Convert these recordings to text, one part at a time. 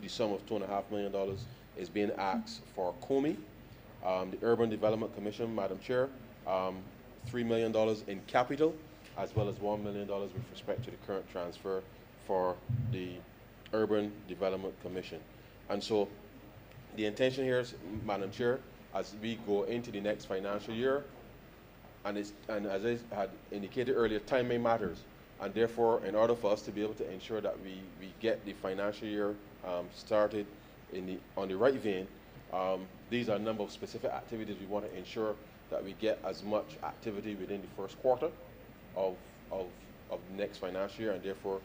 the sum of $2.5 million is being asked for COMI. The Urban Development Commission, Madam Chair, $3 million in capital, as well as $1 million with respect to the current transfer for the Urban Development Commission. And so the intention here is, Madam Chair, as we go into the next financial year, and as I had indicated earlier, timing matters. And therefore, in order for us to be able to ensure that we get the financial year started on the right vein, these are a number of specific activities we want to ensure that we get as much activity within the first quarter of the next financial year, and therefore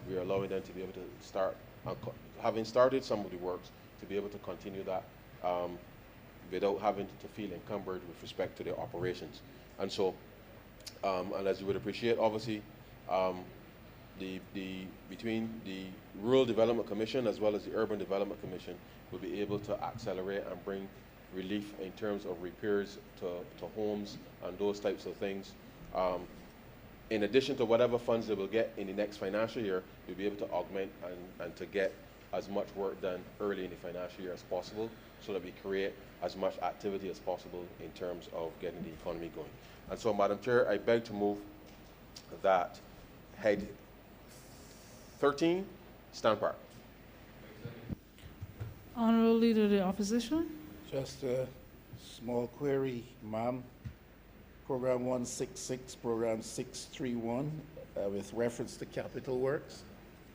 we are allowing them to be able to start, having started some of the works, to be able to continue that without having to feel encumbered with respect to their operations. And so, and as you would appreciate, obviously, between the Rural Development Commission as well as the Urban Development Commission will be able to accelerate and bring relief in terms of repairs to homes and those types of things. In addition to whatever funds they will get in the next financial year, we'll be able to augment and to get as much work done early in the financial year as possible, so that we create as much activity as possible in terms of getting the economy going. And so, Madam Chair, I beg to move that head 13 stand part. Honorable Leader of the Opposition. Just a small query, ma'am. Program 166, Program 631, with reference to capital works.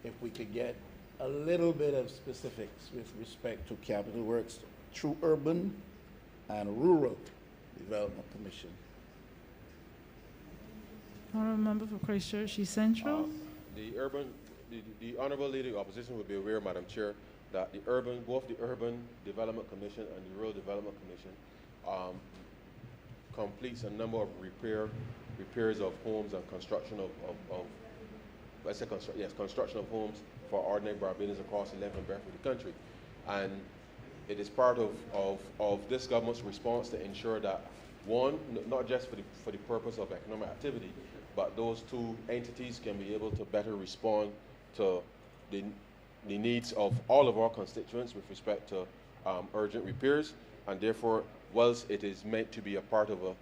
If we could get a little bit of specifics with respect to capital works through Urban and Rural Development Commission. Honorable Member for Christchurch East Central. The Honorable Leader of the Opposition will be aware, Madam Chair, that both the Urban Development Commission and the Rural Development Commission completes a number of repairs of homes and construction construction of homes for ordinary Barbadians across the length and breadth of the country. And it is part of this government's response to ensure that, one, not just for the purpose of economic activity, but those two entities can be able to better respond to the needs of all of our constituents with respect to urgent repairs. And therefore, whilst it is meant to be a part of a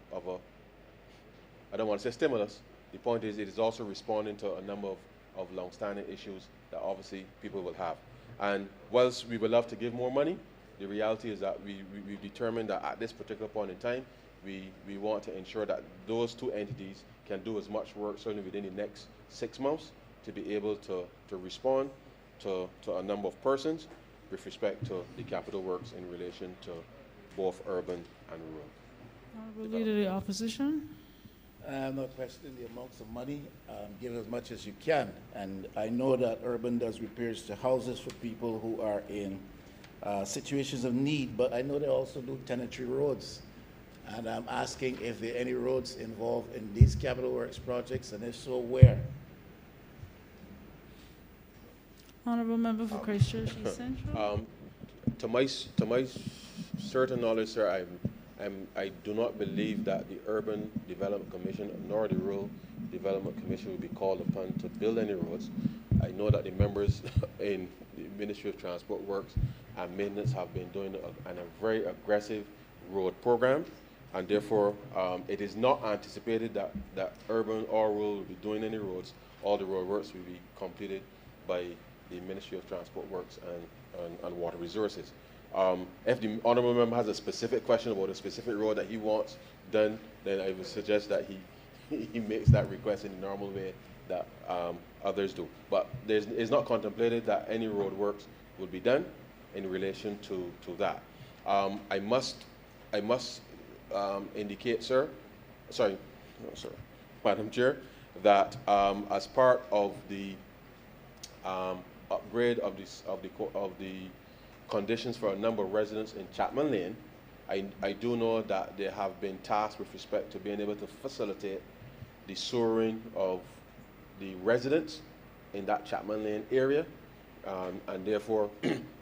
I don't want to say stimulus, the point is it is also responding to a number of long-standing issues that obviously people will have. And whilst we would love to give more money, the reality is that we've determined that at this particular point in time, we want to ensure that those two entities can do as much work, certainly within the next 6 months, to be able to respond to a number of persons with respect to the capital works in relation to both urban and rural. Honorable Leader of the Opposition. I'm not questioning the amounts of money. Give as much as you can. And I know that Urban does repairs to houses for people who are in situations of need, but I know they also do tenantry roads. And I'm asking if there are any roads involved in these capital works projects, and if so, where? Honorable Member for Christchurch East Central. To my certain knowledge, sir, I do not believe that the Urban Development Commission nor the Rural Development Commission will be called upon to build any roads. I know that the members in the Ministry of Transport Works and Maintenance have been doing a very aggressive road program, and therefore it is not anticipated that Urban or Rural will be doing any roads. All the road works will be completed by the Ministry of Transport Works and Water Resources. If the honourable member has a specific question about a specific road that he wants done, then I would suggest that he makes that request in the normal way that others do. But it's not contemplated that any road works will be done in relation to that. I must indicate, Madam Chair, that as part of the upgrade of the conditions for a number of residents in Chapman Lane, I do know that they have been tasked with respect to being able to facilitate the sewering of the residents in that Chapman Lane area, and therefore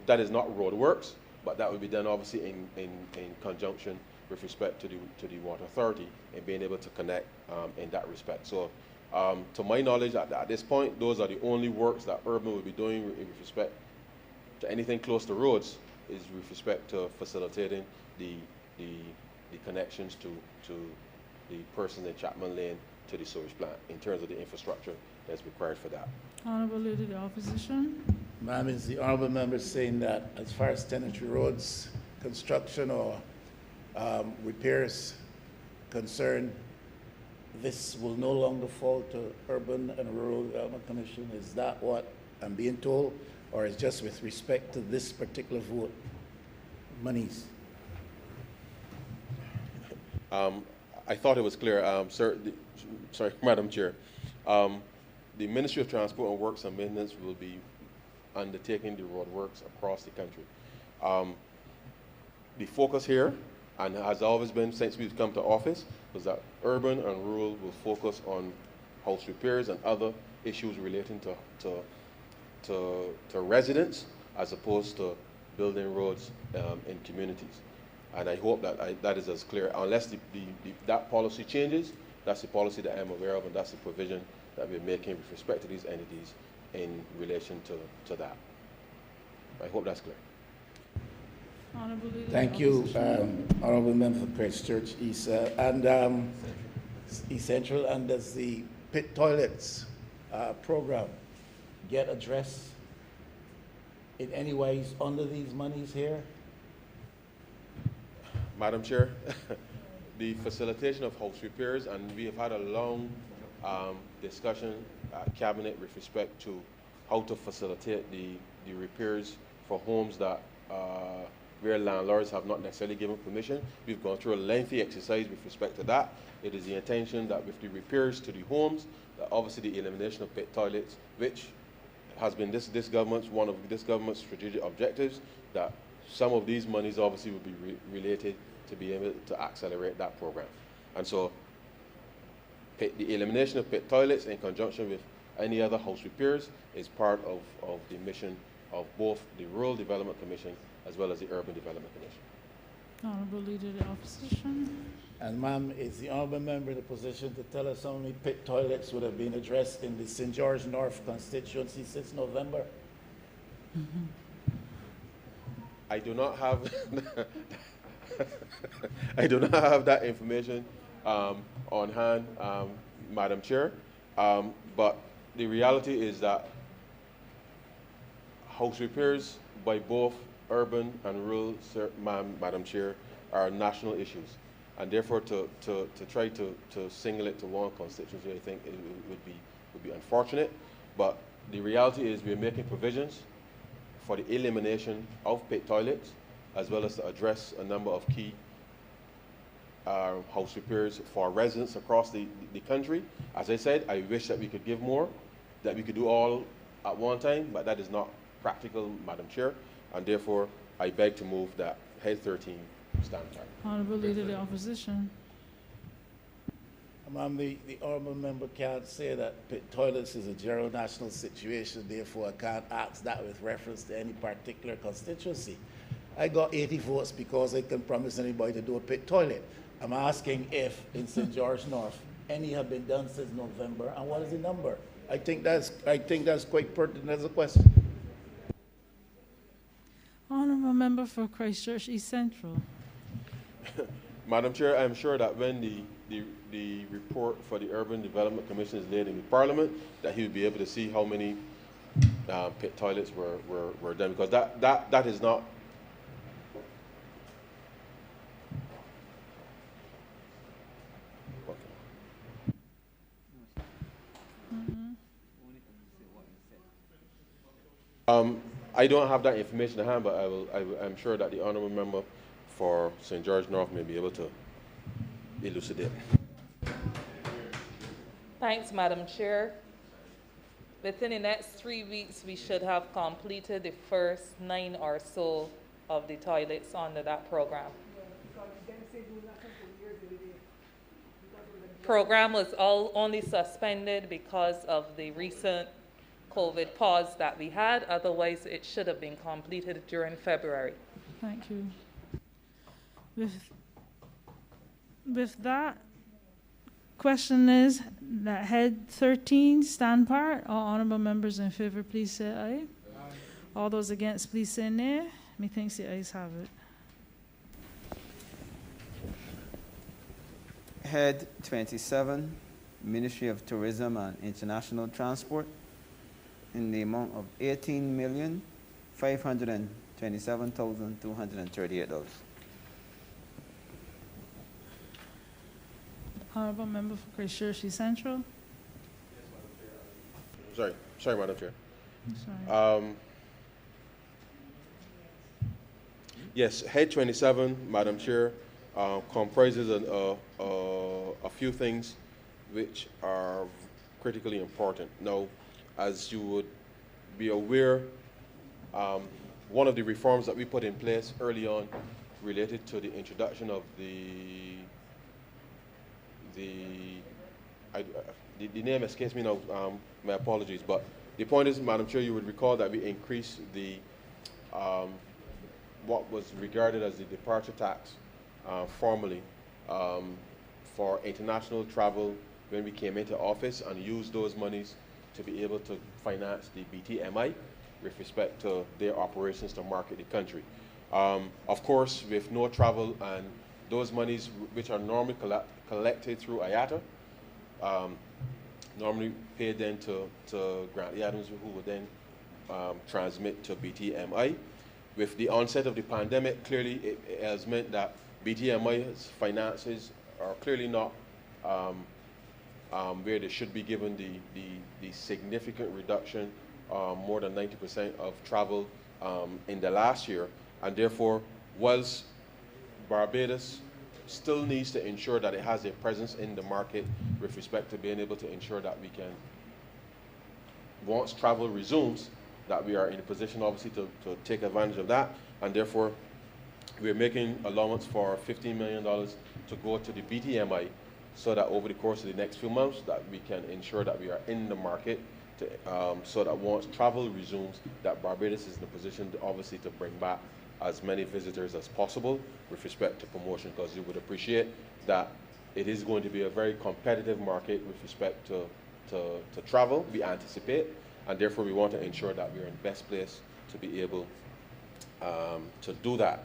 that is not road works, but that will be done obviously in conjunction with respect to the Water Authority and being able to connect in that respect. So to my knowledge, at this point, those are the only works that Urban will be doing with respect to anything close to roads is with respect to facilitating the connections to the persons in Chapman Lane to the sewage plant in terms of the infrastructure that's required for that. Honorable Leader, the opposition. Ma'am, is the honorable member saying that as far as tenantry roads construction or repairs concerned, this will no longer fall to Urban and Rural Development Commission? Is that what I'm being told? Or is just with respect to this particular vote, monies? I thought it was clear, sorry, Madam Chair. The Ministry of Transport and Works and Maintenance will be undertaking the road works across the country. The focus here, and has always been since we've come to office, was that urban and rural will focus on house repairs and other issues relating to residents as opposed to building roads in communities. And I hope that that is as clear. Unless that policy changes, that's the policy that I'm aware of, and that's the provision that we're making with respect to these entities in relation to that. I hope that's clear. Honorable Leader, Thank you, Honorable Member for Christchurch East and East Central. And does the pit toilets program get addressed in any ways under these monies here? Madam Chair, the facilitation of house repairs, and we have had a long discussion at Cabinet with respect to how to facilitate the repairs for homes that where landlords have not necessarily given permission. We've gone through a lengthy exercise with respect to that. It is the intention that with the repairs to the homes, that obviously the elimination of pit toilets, which has been one of this government's strategic objectives, that some of these monies obviously will be related to be able to accelerate that program. And so the elimination of pit toilets in conjunction with any other house repairs is part of the mission of both the Rural Development Commission as well as the Urban Development Commission. Honorable Leader, the opposition. And ma'am, is the honorable member in a position to tell us how many pit toilets would have been addressed in the St. George North constituency since November? I do not have I do not have that information on hand, Madam Chair. But the reality is that house repairs by both urban and rural, Madam Chair, are national issues. And therefore, to try to single it to one constituency, I think it would be unfortunate. But the reality is we're making provisions for the elimination of pit toilets, as well as to address a number of key house repairs for residents across the country. As I said, I wish that we could give more, that we could do all at one time, but that is not practical, Madam Chair, and therefore I beg to move that Head 13 stand back. Honorable Leader, the opposition. Ma'am, the honorable member can't say that pit toilets is a general national situation, therefore I can't ask that with reference to any particular constituency. I got 80 votes because I can promise anybody to do a pit toilet. I'm asking if in St. George North any have been done since November, and what is the number? I think that's quite pertinent as a question. Honorable Member for Christchurch East Central. Madam Chair, I'm sure that when the report for the Urban Development Commission is laid in the Parliament, that he will be able to see how many pit toilets were done, because that is not. I don't have that information at hand, but I'm sure that the honourable member for St. George North may be able to elucidate. Thanks, Madam Chair. Within the next 3 weeks, we should have completed the first 9 or so of the toilets under that program. Program was only suspended because of the recent COVID pause that we had. Otherwise, it should have been completed during February. Thank you. With that, question is that Head 13 stand part. All honourable members in favour, please say aye. All those against, please say nay. Methinks the ayes have it. Head 27, Ministry of Tourism and International Transport, in the amount of $18,527,238. Honorable member for Christchurch Central. Sorry, Madam Chair. Sorry. Yes, Head 27, Madam Chair, comprises a few things which are critically important. Now, as you would be aware, one of the reforms that we put in place early on related to the introduction of the name escapes me now, my apologies, but the point is, Madam Chair, you would recall that we increased the what was regarded as the departure tax formally for international travel when we came into office, and used those monies to be able to finance the BTMI with respect to their operations to market the country. Of course, with no travel and those monies which are normally collected through IATA, normally paid then to Grant Adams, who would then transmit to BTMI. With the onset of the pandemic, clearly it has meant that BTMI's finances are clearly not where they should be, given the significant reduction, more than 90% of travel in the last year. And therefore, whilst Barbados still needs to ensure that it has a presence in the market with respect to being able to ensure that we can, once travel resumes, that we are in a position obviously to take advantage of that. And therefore, we're making allowance for $15 million to go to the BTMI, so that over the course of the next few months that we can ensure that we are in the market to, so that once travel resumes, that Barbados is in a position to obviously to bring back as many visitors as possible with respect to promotion, because you would appreciate that it is going to be a very competitive market with respect to travel, we anticipate, and therefore we want to ensure that we're in the best place to be able to do that.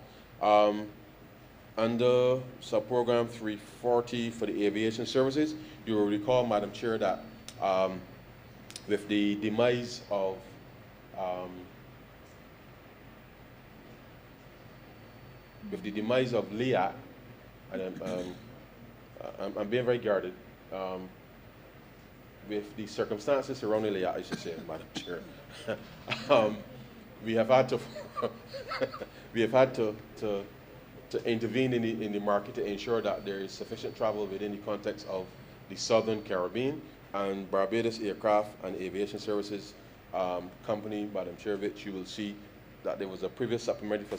Under sub-program 340 for the aviation services, you will recall, Madam Chair, that with the demise of LIAT, and I'm being very guarded, with the circumstances surrounding LIAT, I should say, Madam Chair, we have had to intervene in the market to ensure that there is sufficient travel within the context of the Southern Caribbean, and Barbados Aircraft and Aviation Services Company, Madam Chair, which you will see that there was a previous supplementary for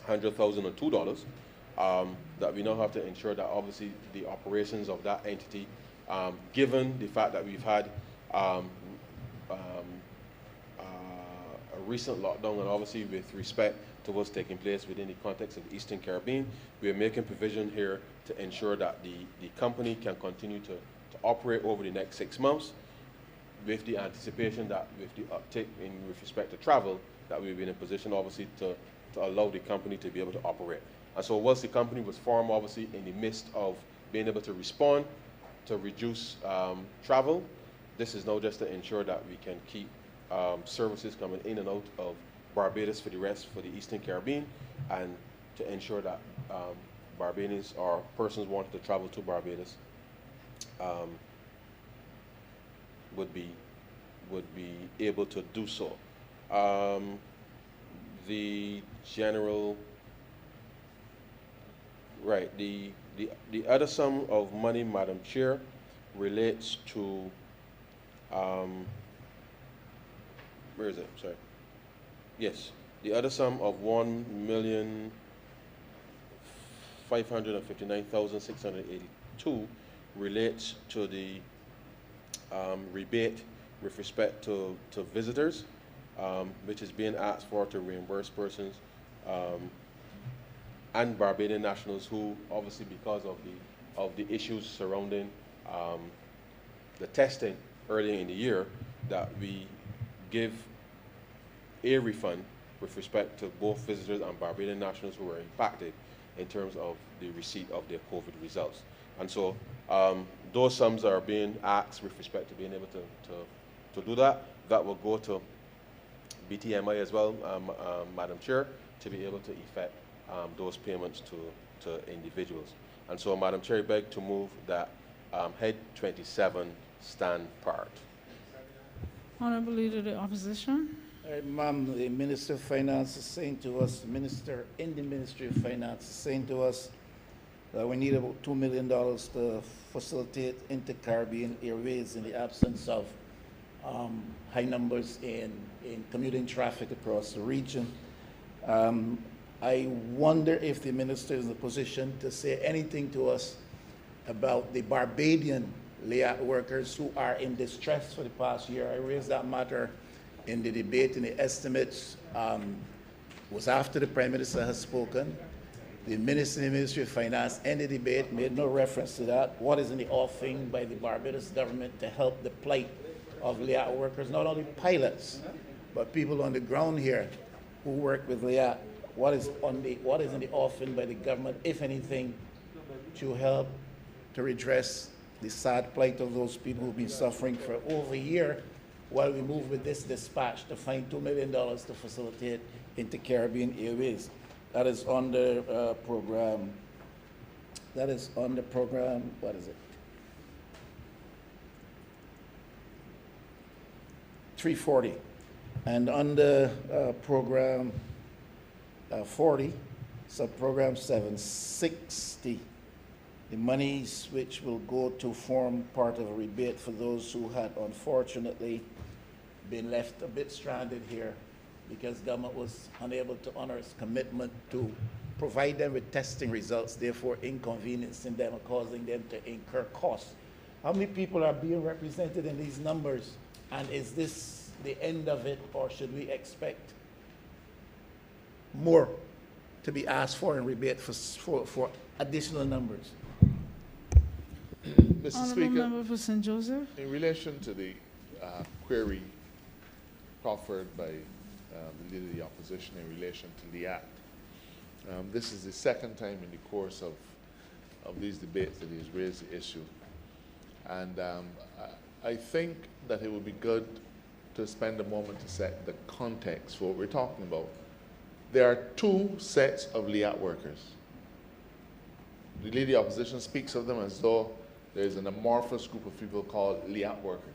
$600,002, that we now have to ensure that obviously the operations of that entity, given the fact that we've had a recent lockdown, and obviously with respect to what's taking place within the context of the Eastern Caribbean, we are making provision here to ensure that the company can continue to operate over the next 6 months, with the anticipation that with the uptick with respect to travel, that we'll be in a position obviously to allow the company to be able to operate. And so once the company was formed, obviously in the midst of being able to respond to reduce travel, this is now just to ensure that we can keep services coming in and out of Barbados for the Eastern Caribbean, and to ensure that Barbadians or persons wanting to travel to Barbados would be able to do so. The other sum of money, Madam Chair, relates to where is it? Sorry. Yes, the other sum of $1,559,682 relates to the rebate with respect to visitors, which is being asked for to reimburse persons and Barbadian nationals who, obviously because of the issues surrounding the testing earlier in the year, that we give a refund with respect to both visitors and Barbadian nationals who were impacted in terms of the receipt of their COVID results. And so those sums are being asked with respect to being able to do that. That will go to BTMI as well, Madam Chair, to be able to effect those payments to individuals. And so, Madam Chair, I beg to move that Head 27 stand part. Honorable Leader of the Opposition. Ma'am, the Minister of Finance is saying to us, the Minister in the Ministry of Finance is saying to us that we need about $2 million to facilitate inter-Caribbean airways in the absence of high numbers in commuting traffic across the region. I wonder if the Minister is in a position to say anything to us about the Barbadian LIAT workers who are in distress for the past year. I raised that matter in the debate, and the estimates was after the Prime Minister has spoken. The Minister in the Ministry of Finance in the debate made no reference to that. What is in the offering by the Barbados government to help the plight of LIAT workers, not only pilots, but people on the ground here who work with LIAT? What is in the offering by the government, if anything, to help to redress the sad plight of those people who've been suffering for over a year, while we move with this dispatch to find $2 million to facilitate inter-Caribbean airways? That is on the program. That is on the program. What is it? 340. And on the program 40, subprogram 760, the monies which will go to form part of a rebate for those who had unfortunately been left a bit stranded here because government was unable to honor its commitment to provide them with testing results, therefore inconveniencing them and causing them to incur costs. How many people are being represented in these numbers? And is this the end of it, or should we expect more to be asked for in rebate for additional numbers? Mr. Honorable Speaker, Member for St. Joseph. in relation to the query proffered by the Leader of the Opposition in relation to LIAT, this is the second time in the course of these debates that he has raised the issue. And I think that it would be good to spend a moment to set the context for what we're talking about. There are two sets of LIAT workers. The Leader of the Opposition speaks of them as though there's an amorphous group of people called LIAT workers.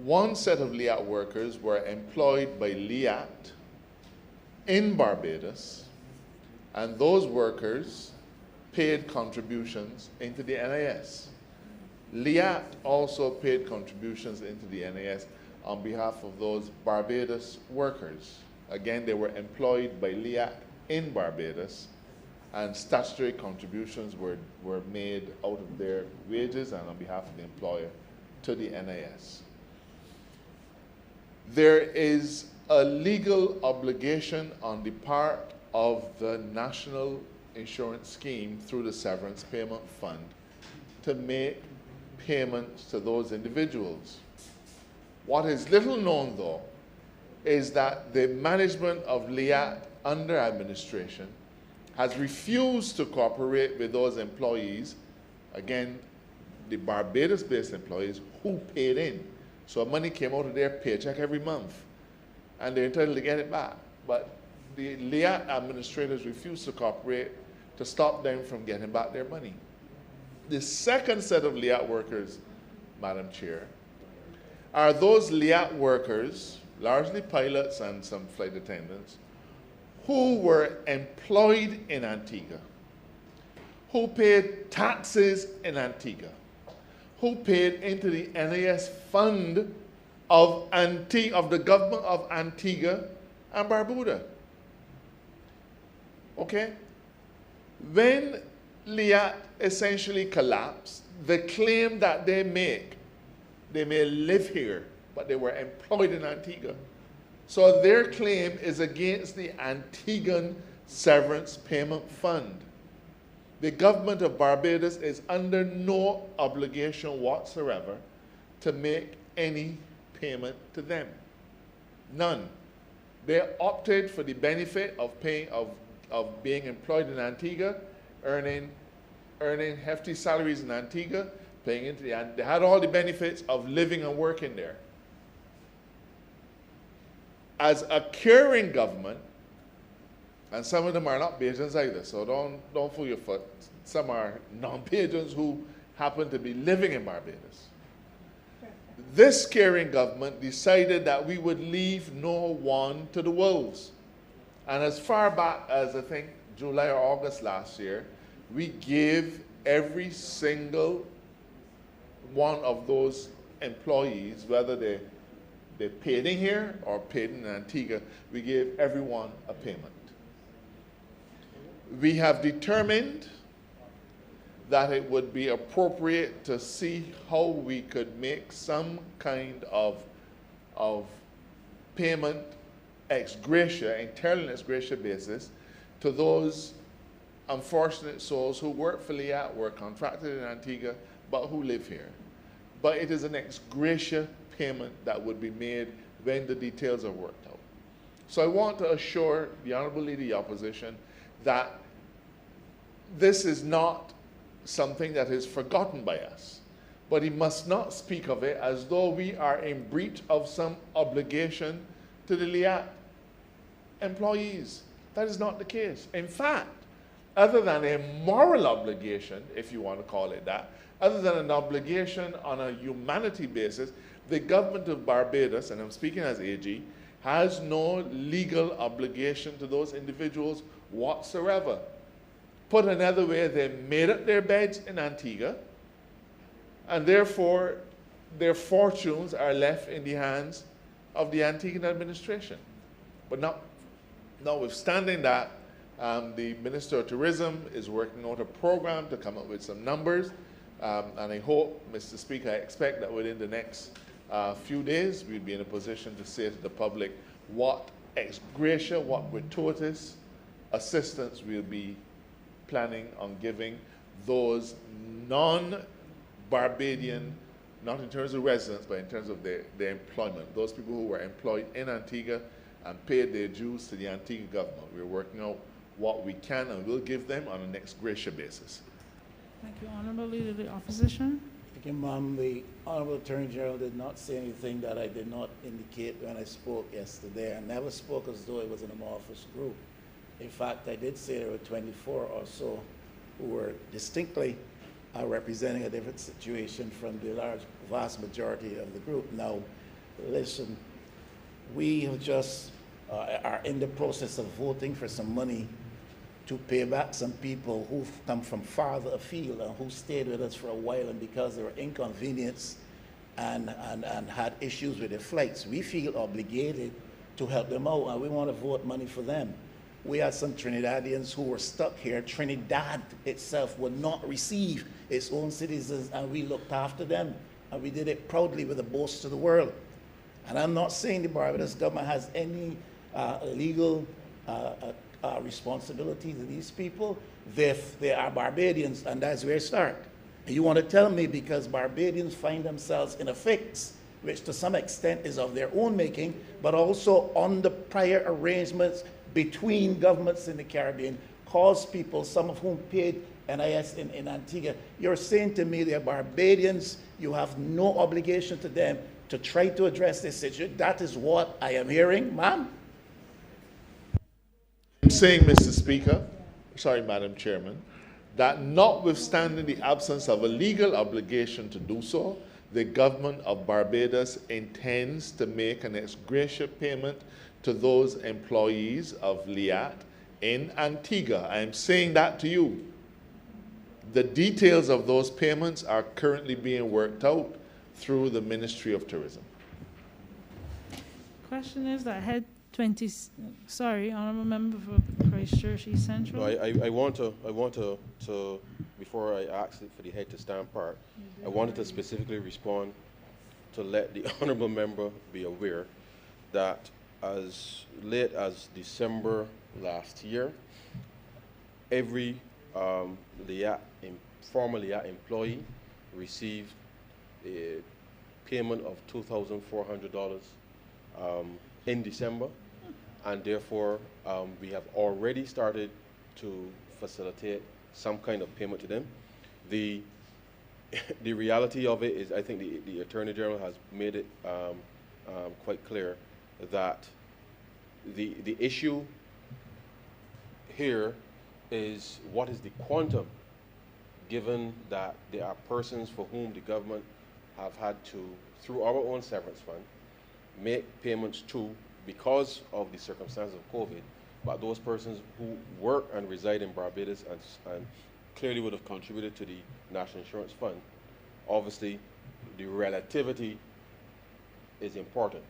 One set of LIAT workers were employed by LIAT in Barbados, and those workers paid contributions into the NIS. LIAT also paid contributions into the NIS on behalf of those Barbados workers. Again, they were employed by LIAT in Barbados, and statutory contributions were made out of their wages and on behalf of the employer to the NIS. There is a legal obligation on the part of the National Insurance Scheme through the Severance Payment Fund to make payments to those individuals. What is little known, though, is that the management of LIAT under administration has refused to cooperate with those employees, again, the Barbados-based employees who paid in. So money came out of their paycheck every month, and they're entitled to get it back. But the LIAT administrators refused to cooperate to stop them from getting back their money. The second set of LIAT workers, Madam Chair, are those LIAT workers, largely pilots and some flight attendants, who were employed in Antigua, who paid taxes in Antigua, who paid into the NIS fund of the government of Antigua and Barbuda. Okay? When LIAT essentially collapsed, the claim that they may live here, but they were employed in Antigua. So their claim is against the Antiguan Severance Payment Fund. The government of Barbados is under no obligation whatsoever to make any payment to them. None. They opted for the benefit of paying of being employed in Antigua, earning hefty salaries in Antigua, paying into they had all the benefits of living and working there. As a caring government, and some of them are not Bajans either, so don't fool your foot. Some are non-Bajans who happen to be living in Barbados. This caring government decided that we would leave no one to the wolves. And as far back as I think July or August last year, we gave every single one of those employees, whether they paid in here or paid in Antigua, we gave everyone a payment. We have determined that it would be appropriate to see how we could make some kind of payment ex gratia, entirely ex gratia basis, to those unfortunate souls who work for LIAT, were contracted in Antigua, but who live here. But it is an ex gratia payment that would be made when the details are worked out. So I want to assure the Honorable Leader of the Opposition that this is not something that is forgotten by us. But he must not speak of it as though we are in breach of some obligation to the LIAT employees. That is not the case. In fact, other than a moral obligation, if you want to call it that, other than an obligation on a humanity basis, the government of Barbados, and I'm speaking as AG, has no legal obligation to those individuals whatsoever. Put another way, they made up their beds in Antigua, and therefore their fortunes are left in the hands of the Antiguan administration. But notwithstanding that, the Minister of Tourism is working out a program to come up with some numbers, and I hope, Mr. Speaker, I expect that within the next few days we'll be in a position to say to the public what ex gratia, what gratuitous assistance we'll be planning on giving those non-Barbadian, not in terms of residence, but in terms of their employment, those people who were employed in Antigua and paid their dues to the Antigua government. We're working out what we can and will give them on an ex gratia basis. Thank you, Honorable Leader of the Opposition. Thank you, Ma'am. The Honorable Attorney General did not say anything that I did not indicate when I spoke yesterday. I never spoke as though it was an amorphous group. In fact, I did say there were 24 or so who were distinctly representing a different situation from the vast majority of the group. Now, listen, we have just are in the process of voting for some money to pay back some people who've come from farther afield and who stayed with us for a while, and because they were inconvenienced and had issues with their flights, we feel obligated to help them out, and we want to vote money for them. We had some Trinidadians who were stuck here. Trinidad itself would not receive its own citizens, and we looked after them, and we did it proudly with a boast to the world. And I'm not saying the Barbados government has any legal responsibility to these people. They are Barbadians, and that's where it starts. You want to tell me because Barbadians find themselves in a fix, which to some extent is of their own making, but also on the prior arrangements between governments in the Caribbean, caused people, some of whom paid NIS in Antigua. You're saying to me they're Barbadians, you have no obligation to them to try to address this issue. That is what I am hearing, ma'am. I'm saying, Mr. Speaker, sorry, Madam Chairman, that notwithstanding the absence of a legal obligation to do so, the government of Barbados intends to make an ex gratia payment to those employees of LIAT in Antigua. I am saying that to you. The details of those payments are currently being worked out through the Ministry of Tourism. Question is that head 20, sorry, Honorable Member for Christchurch East Central. No, I want to, before I ask for the head to stand part, I wanted to specifically respond to let the Honorable Member be aware that as late as December last year, every former LIAT employee received a payment of $2,400 in December, and therefore we have already started to facilitate some kind of payment to them. The reality of it is, I think the Attorney General has made it quite clear that the issue here is what is the quantum, given that there are persons for whom the government have had to, through our own severance fund, make payments to because of the circumstances of COVID, but those persons who work and reside in Barbados and clearly would have contributed to the National Insurance Fund. Obviously, the relativity is important,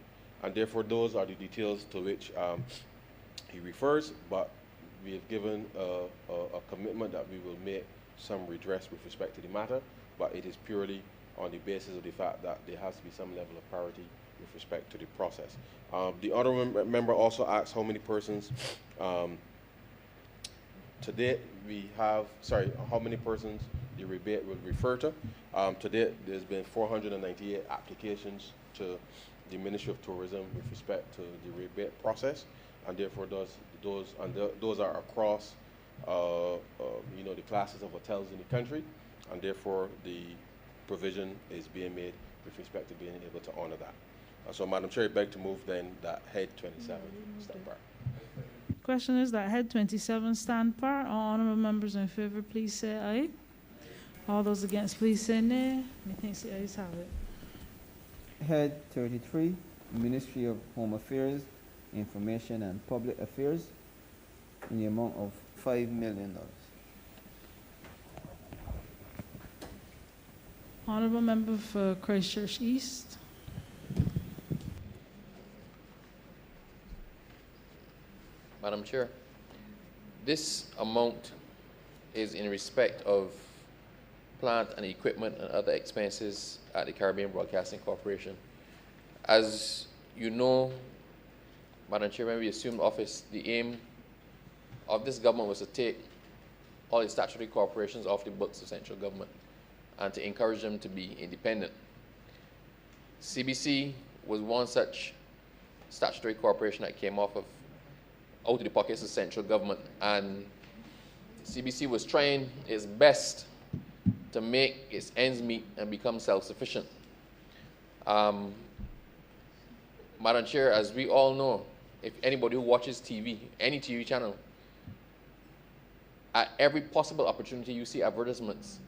and therefore those are the details to which he refers, but we have given a commitment that we will make some redress with respect to the matter, but it is purely on the basis of the fact that there has to be some level of parity with respect to the process. The other member also asked how many persons, to date we have, how many persons the rebate will refer to. To date, there's been 498 applications to the Ministry of Tourism with respect to the rebate process, and therefore those are across the classes of hotels in the country, and therefore the provision is being made with respect to being able to honor that. So, Madam Chair, I beg to move then that head 27 stand par. Question is that head 27 stand par. All honorable members in favor, please say aye. All those against, please say nay. Methinks the ayes have it. Head 33, Ministry of Home Affairs, Information and Public Affairs, in the amount of $5 million. Honorable member for Christchurch East. Madam Chair, this amount is in respect of plant and equipment and other expenses at the Caribbean Broadcasting Corporation. As you know, Madam Chair, when we assumed office, the aim of this government was to take all the statutory corporations off the books of central government and to encourage them to be independent. CBC was one such statutory corporation that came out of the pockets of central government, and CBC was trying its best to make its ends meet and become self-sufficient. Madam Chair, as we all know, if anybody who watches TV, any TV channel, at every possible opportunity you see advertisements,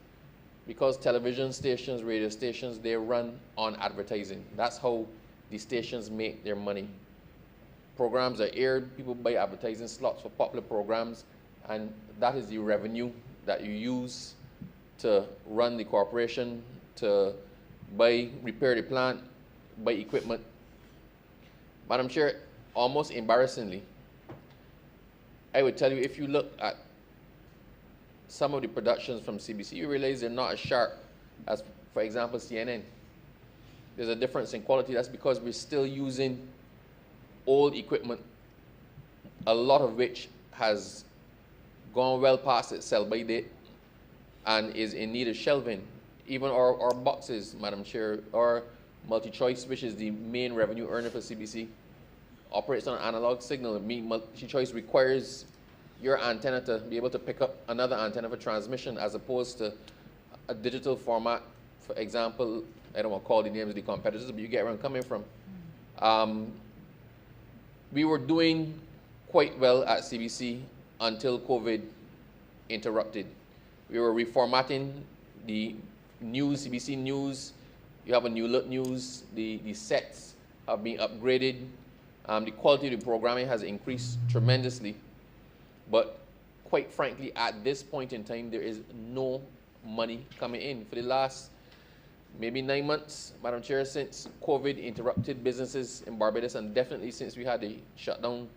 because television stations, radio stations, they run on advertising. That's how the stations make their money. Programs are aired, people buy advertising slots for popular programs, and that is the revenue that you use to run the corporation, to repair the plant, buy equipment. Madam Chair, almost embarrassingly, I would tell you, if you look at some of the productions from CBC, you realize they're not as sharp as, for example, CNN. There's a difference in quality. That's because we're still using old equipment, a lot of which has gone well past its sell-by date and is in need of shelving. Even our boxes, Madam Chair, our multi-choice, which is the main revenue earner for CBC, operates on an analog signal. Multi-choice requires your antenna to be able to pick up another antenna for transmission, as opposed to a digital format. For example, I don't want to call the names of the competitors, but you get where I'm coming from. We were doing quite well at CBC until COVID interrupted. We were reformatting the news, CBC News. You have a new look news. The sets have been upgraded. The quality of the programming has increased tremendously. But quite frankly, at this point in time, there is no money coming in. For the last maybe 9 months, Madam Chair, since COVID interrupted businesses in Barbados, and definitely since we had a shutdown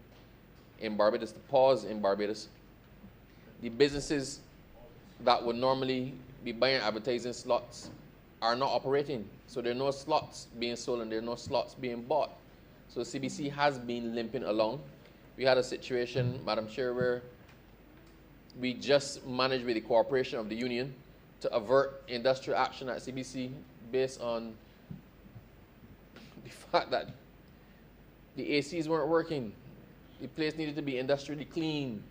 in Barbados, the pause in Barbados, the businesses that would normally be buying advertising slots are not operating. So there are no slots being sold and there are no slots being bought. So CBC has been limping along. We had a situation, Madam Chair, where we just managed with the cooperation of the union to avert industrial action at CBC based on the fact that The ACs weren't working. The place needed to be industrially clean.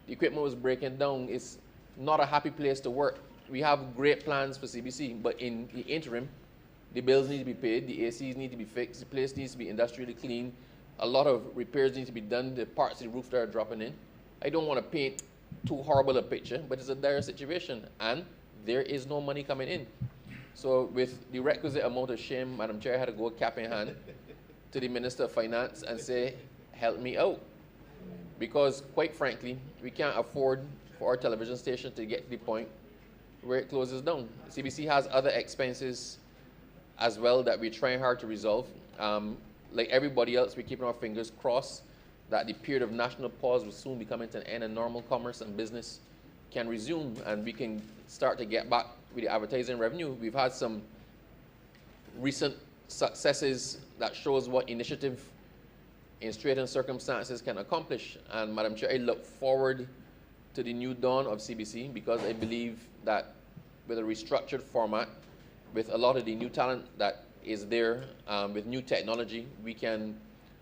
The equipment was breaking down. It's not a happy place to work. We have great plans for CBC, but in the interim, the bills need to be paid, the ACs need to be fixed, the place needs to be industrially clean, a lot of repairs need to be done, the parts of the roof that are dropping in. I don't want to paint too horrible a picture, but it's a dire situation, and there is no money coming in. So with the requisite amount of shame, Madam Chair, I had to go cap in hand to the Minister of Finance and say, help me out. Because quite frankly, we can't afford for our television station to get to the point where it closes down. CBC has other expenses as well that we're trying hard to resolve. Like everybody else, we're keeping our fingers crossed that the period of national pause will soon be coming to an end and normal commerce and business can resume and we can start to get back with the advertising revenue. We've had some recent successes that shows what initiative in straitened circumstances can accomplish. And Madam Chair, I look forward to the new dawn of CBC because I believe that with a restructured format, with a lot of the new talent that is there, with new technology, we can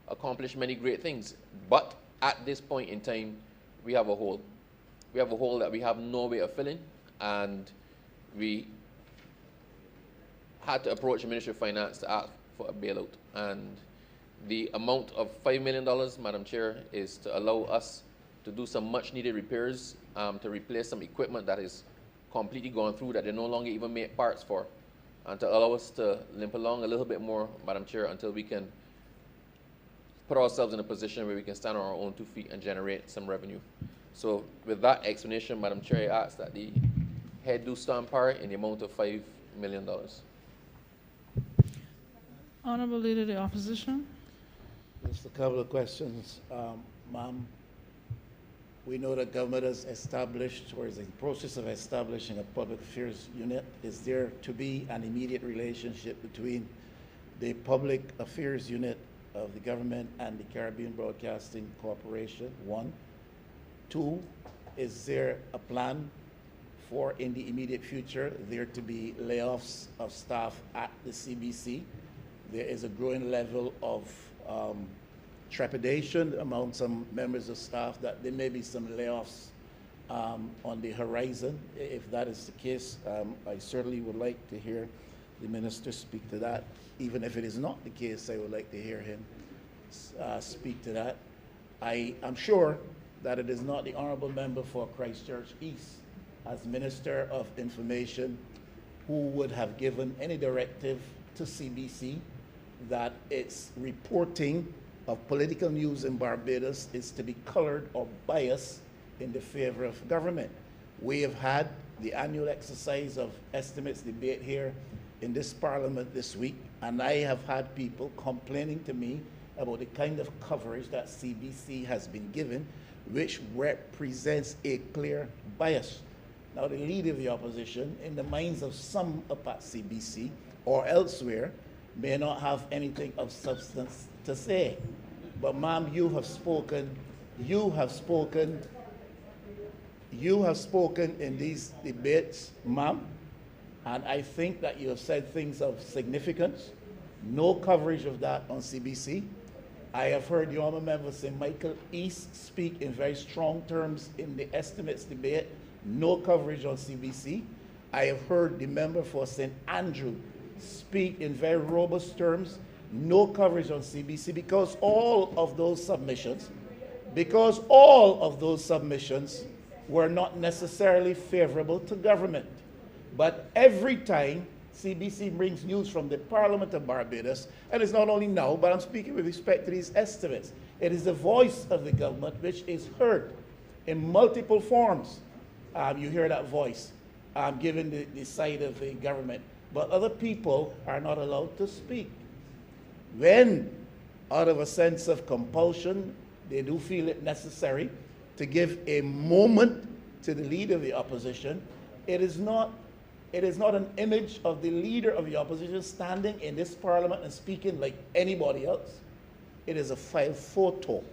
accomplish many great things. But at this point in time, we have a hole. We have a hole that we have no way of filling, and we had to approach the Ministry of Finance to ask for a bailout. And the amount of $5 million, Madam Chair, is to allow us to do some much needed repairs, to replace some equipment that is completely gone through that they no longer even make parts for, and to allow us to limp along a little bit more, Madam Chair, until we can put ourselves in a position where we can stand on our own 2 feet and generate some revenue. So with that explanation, Madam Chair, I ask that the head do stand par in the amount of $5 million. Honorable Leader of the Opposition. Just a couple of questions. Ma'am, we know that government has established or is in the process of establishing a public affairs unit. Is there to be an immediate relationship between the public affairs unit of the government and the Caribbean Broadcasting Corporation? 1. 2, is there a plan for, in the immediate future, there to be layoffs of staff at the CBC? There is a growing level of trepidation among some members of staff that there may be some layoffs on the horizon. If that is the case, I certainly would like to hear the minister speak to that. Even if it is not the case, I would like to hear him speak to that. I am sure that it is not the honorable member for Christchurch East, as Minister of Information, who would have given any directive to CBC that its reporting of political news in Barbados is to be colored or biased in the favor of government. We have had the annual exercise of estimates debate here in this parliament this week, and I have had people complaining to me about the kind of coverage that CBC has been given, which represents a clear bias. Now, the leader of the opposition, in the minds of some up at CBC or elsewhere, may not have anything of substance to say. But ma'am, you have spoken in these debates, ma'am, and I think that you have said things of significance. No coverage of that on CBC. I have heard the honourable member St. Michael East speak in very strong terms in the estimates debate. No coverage on CBC. I have heard the member for St. Andrew speak in very robust terms. No coverage on CBC because all of those submissions were not necessarily favorable to government. But every time CBC brings news from the Parliament of Barbados, and it's not only now, but I'm speaking with respect to these estimates, it is the voice of the government which is heard in multiple forms. You hear that voice given the side of the government, but other people are not allowed to speak. When, out of a sense of compulsion, they do feel it necessary to give a moment to the leader of the opposition, it is not an image of the leader of the opposition standing in this parliament and speaking like anybody else. It is a file photo,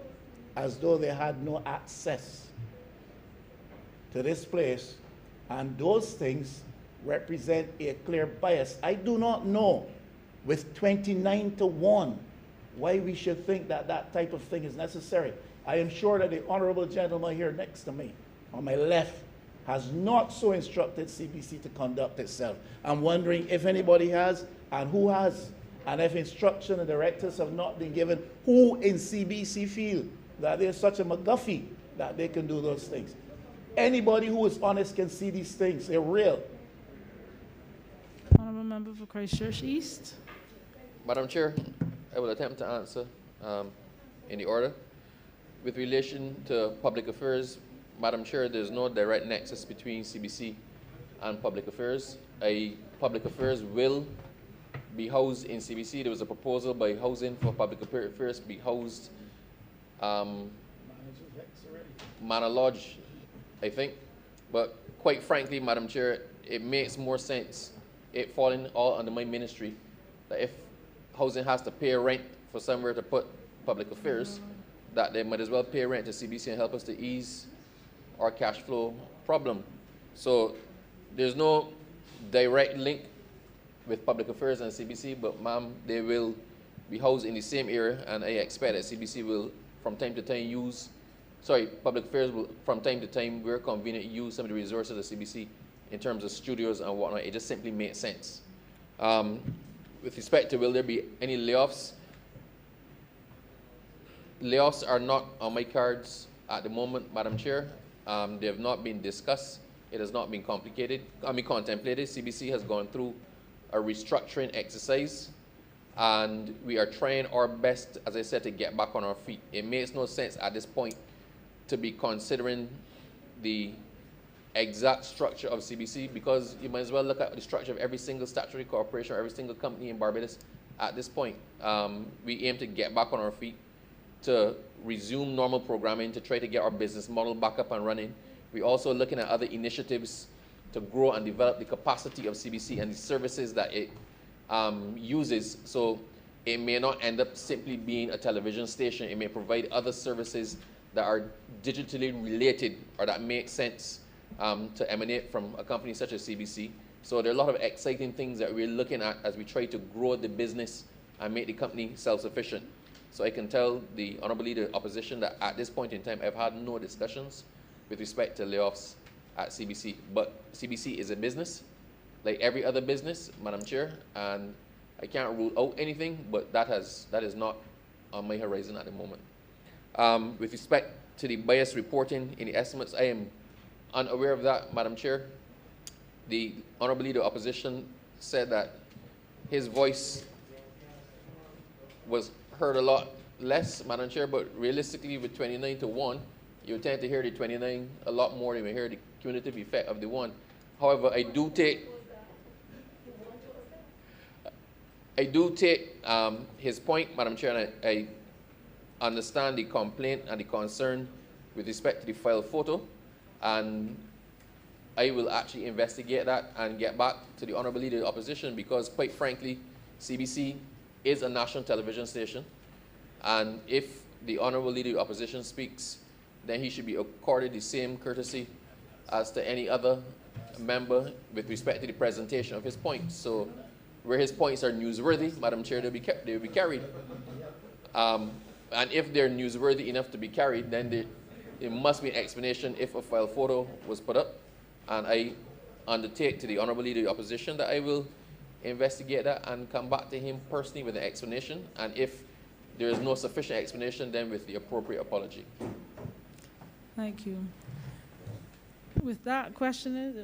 as though they had no access to this place, and those things represent a clear bias. I do not know, with 29-1, why we should think that that type of thing is necessary. I am sure that the honorable gentleman here next to me, on my left, has not so instructed CBC to conduct itself. I'm wondering if anybody has and who has. And if instruction and directives have not been given, who in CBC feel that there's such a McGuffey that they can do those things? Anybody who is honest can see these things. They're real. Honourable Member for Christchurch East. Madam Chair, I will attempt to answer in the order. With relation to public affairs, Madam Chair, there's no direct nexus between CBC and public affairs. Public affairs will be housed in CBC. There was a proposal by Housing for Public Affairs to be housed Manor Lodge, I think. But quite frankly, Madam Chair, it makes more sense, it falling all under my ministry, that if Housing has to pay rent for somewhere to put public affairs, that they might as well pay rent to CBC and help us to ease our cash flow problem. So there's no direct link with public affairs and CBC, but ma'am, they will be housed in the same area, and I expect that CBC will from time to time public affairs will from time to time, where convenient, use some of the resources of CBC in terms of studios and whatnot. It just simply makes sense. With respect to will there be any layoffs? Layoffs are not on my cards at the moment, Madam Chair. They have not been discussed. It has not been contemplated. CBC has gone through a restructuring exercise, and we are trying our best, as I said, to get back on our feet. It makes no sense at this point to be considering the exact structure of CBC, because you might as well look at the structure of every single statutory corporation or every single company in Barbados at this point. We aim to get back on our feet, to resume normal programming, to try to get our business model back up and running. We're also looking at other initiatives to grow and develop the capacity of CBC and the services that it uses. So it may not end up simply being a television station. It may provide other services that are digitally related or that make sense to emanate from a company such as CBC. So there are a lot of exciting things that we're looking at as we try to grow the business and make the company self-sufficient. So I can tell the Honourable Leader of Opposition that at this point in time, I've had no discussions with respect to layoffs at CBC. But CBC is a business, like every other business, Madam Chair, and I can't rule out anything, but that is not on my horizon at the moment. With respect to the bias reporting in the estimates, I am unaware of that, Madam Chair. The Honourable Leader of Opposition said that his voice was heard a lot less, Madam Chair, but realistically with 29 to 1, you tend to hear the 29 a lot more than you hear the cumulative effect of the 1. However, I do take his point, Madam Chair, and I understand the complaint and the concern with respect to the file photo, and I will actually investigate that and get back to the Honourable Leader of the Opposition, because quite frankly, CBC is a national television station, and if the Honourable Leader of the Opposition speaks, then he should be accorded the same courtesy as to any other member with respect to the presentation of his points. So where his points are newsworthy, Madam Chair, they'll be carried. And if they're newsworthy enough to be carried, then it must be an explanation if a file photo was put up. And I undertake to the Honourable Leader of the Opposition that I will investigate that and come back to him personally with an explanation. And if there is no sufficient explanation, then with the appropriate apology. Thank you. With that, question is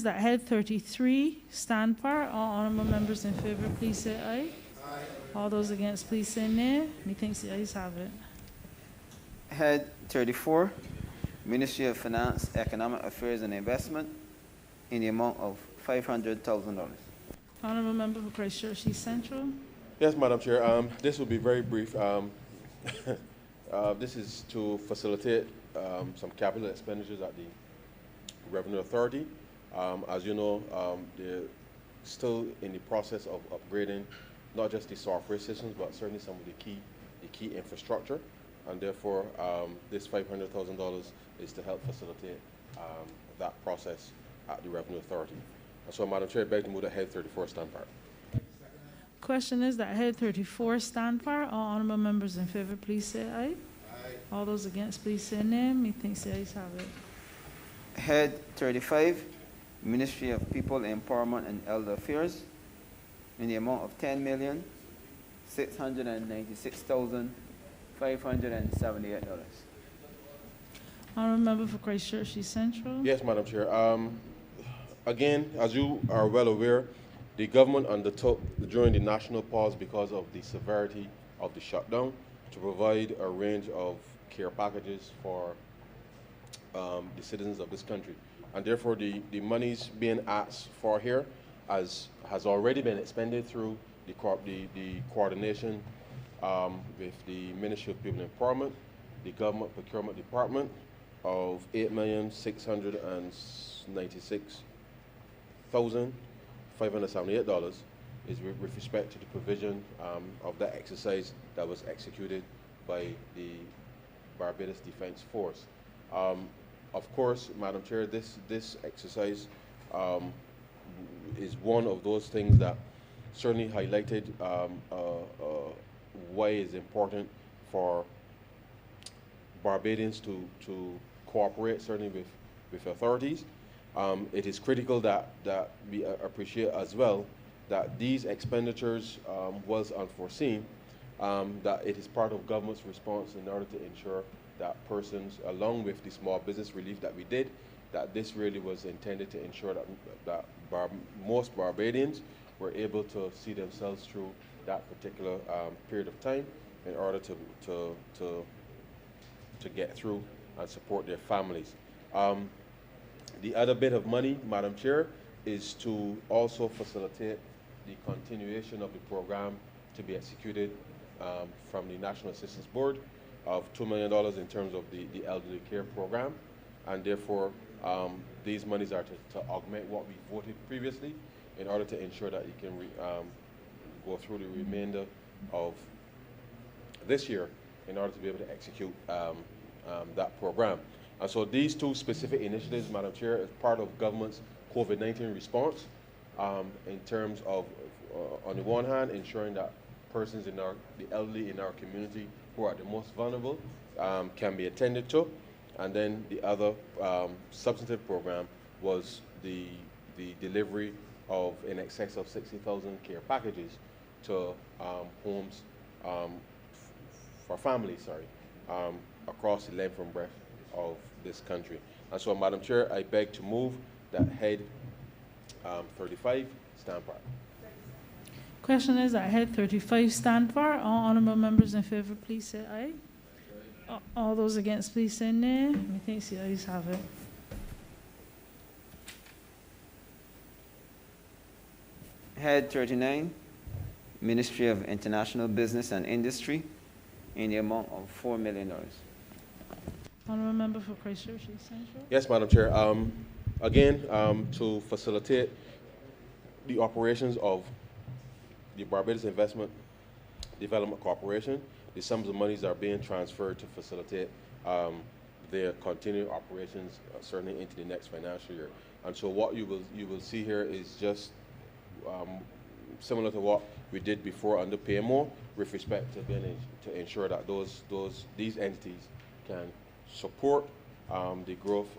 that head 33, stand par. All honourable members in favour, please say aye. Aye. All those against, please say nay. Methinks the ayes have it. Head 34, Ministry of Finance, Economic Affairs and Investment, in the amount of $500,000. Honourable member for Christchurch East Central. Yes, Madam Chair. This will be very brief. This is to facilitate some capital expenditures at the Revenue Authority. As you know, they're still in the process of upgrading not just the software systems, but certainly some of the key infrastructure. And therefore, this $500,000 is to help facilitate that process at the Revenue Authority. And so, Madam Chair, I beg to move that head 34 stand part. question is that head 34 stand for. All honorable members in favor, please say aye. Aye. All those against, please say nay. Methinks the ayes have it. Head 35, Ministry of People Empowerment and Elder Affairs, in the amount of $10,696,578. Honorable member for Christchurch East Central. Yes, Madam Chair. Again, as you are well aware, the government undertook during the national pause because of the severity of the shutdown to provide a range of care packages for the citizens of this country. And therefore, the monies being asked for here has already been expended through the coordination with the Ministry of People Empowerment, the Government Procurement Department of $8,696,578 is with respect to the provision of that exercise that was executed by the Barbados Defense Force. Of course, Madam Chair, this exercise is one of those things that certainly highlighted why it's important for Barbadians to cooperate, certainly with authorities. It is critical that we appreciate as well that these expenditures was unforeseen, that it is part of government's response in order to ensure that persons, along with the small business relief that we did, that this really was intended to ensure that most Barbadians were able to see themselves through that particular period of time in order to get through and support their families. The other bit of money, Madam Chair, is to also facilitate the continuation of the program to be executed from the National Assistance Board of $2 million in terms of the elderly care program, and therefore these monies are to augment what we voted previously in order to ensure that you can go through the remainder of this year in order to be able to execute that program. And so these two specific initiatives, Madam Chair, is part of government's COVID-19 response in terms of, on the one hand, ensuring that persons the elderly in our community who are the most vulnerable can be attended to. And then the other substantive program was the delivery of in excess of 60,000 care packages to homes for families, across the length and breadth of this country. And so, Madam Chair, I beg to move that head 35 stand for. Question is that head 35 stand for. All honorable members in favor, please say aye. All those against, please say nay. Methinks the ayes have it. Head 39, Ministry of International Business and Industry, in the amount of $4 million. Honorable member for Christchurch East Central. Yes, Madam Chair. Again, to facilitate the operations of the Barbados Investment Development Corporation, the sums of monies are being transferred to facilitate their continued operations, certainly into the next financial year. And so what you will see here is just similar to what we did before under PMO, with respect to to ensure that these entities can support the growth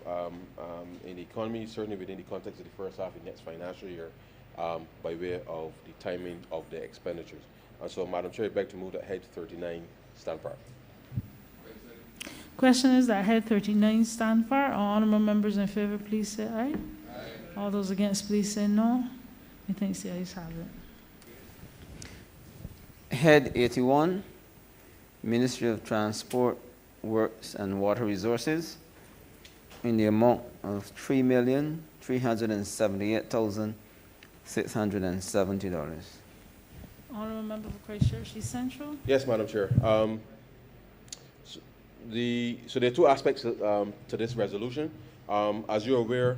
in the economy, certainly within the context of the first half of the next financial year, by way of the timing of the expenditures. And so, Madam Chair, I beg to move that head 39 stand for. Question is that head 39 stand for. All honorable members in favor, please say aye. Aye. All those against, please say no. Methinks the ayes have it. Head 81, Ministry of Transport, Works and Water Resources, in the amount of $3,378,670. Honorable member for Christchurch East Central. Yes, Madam Chair. So there are two aspects to this resolution. As you're aware,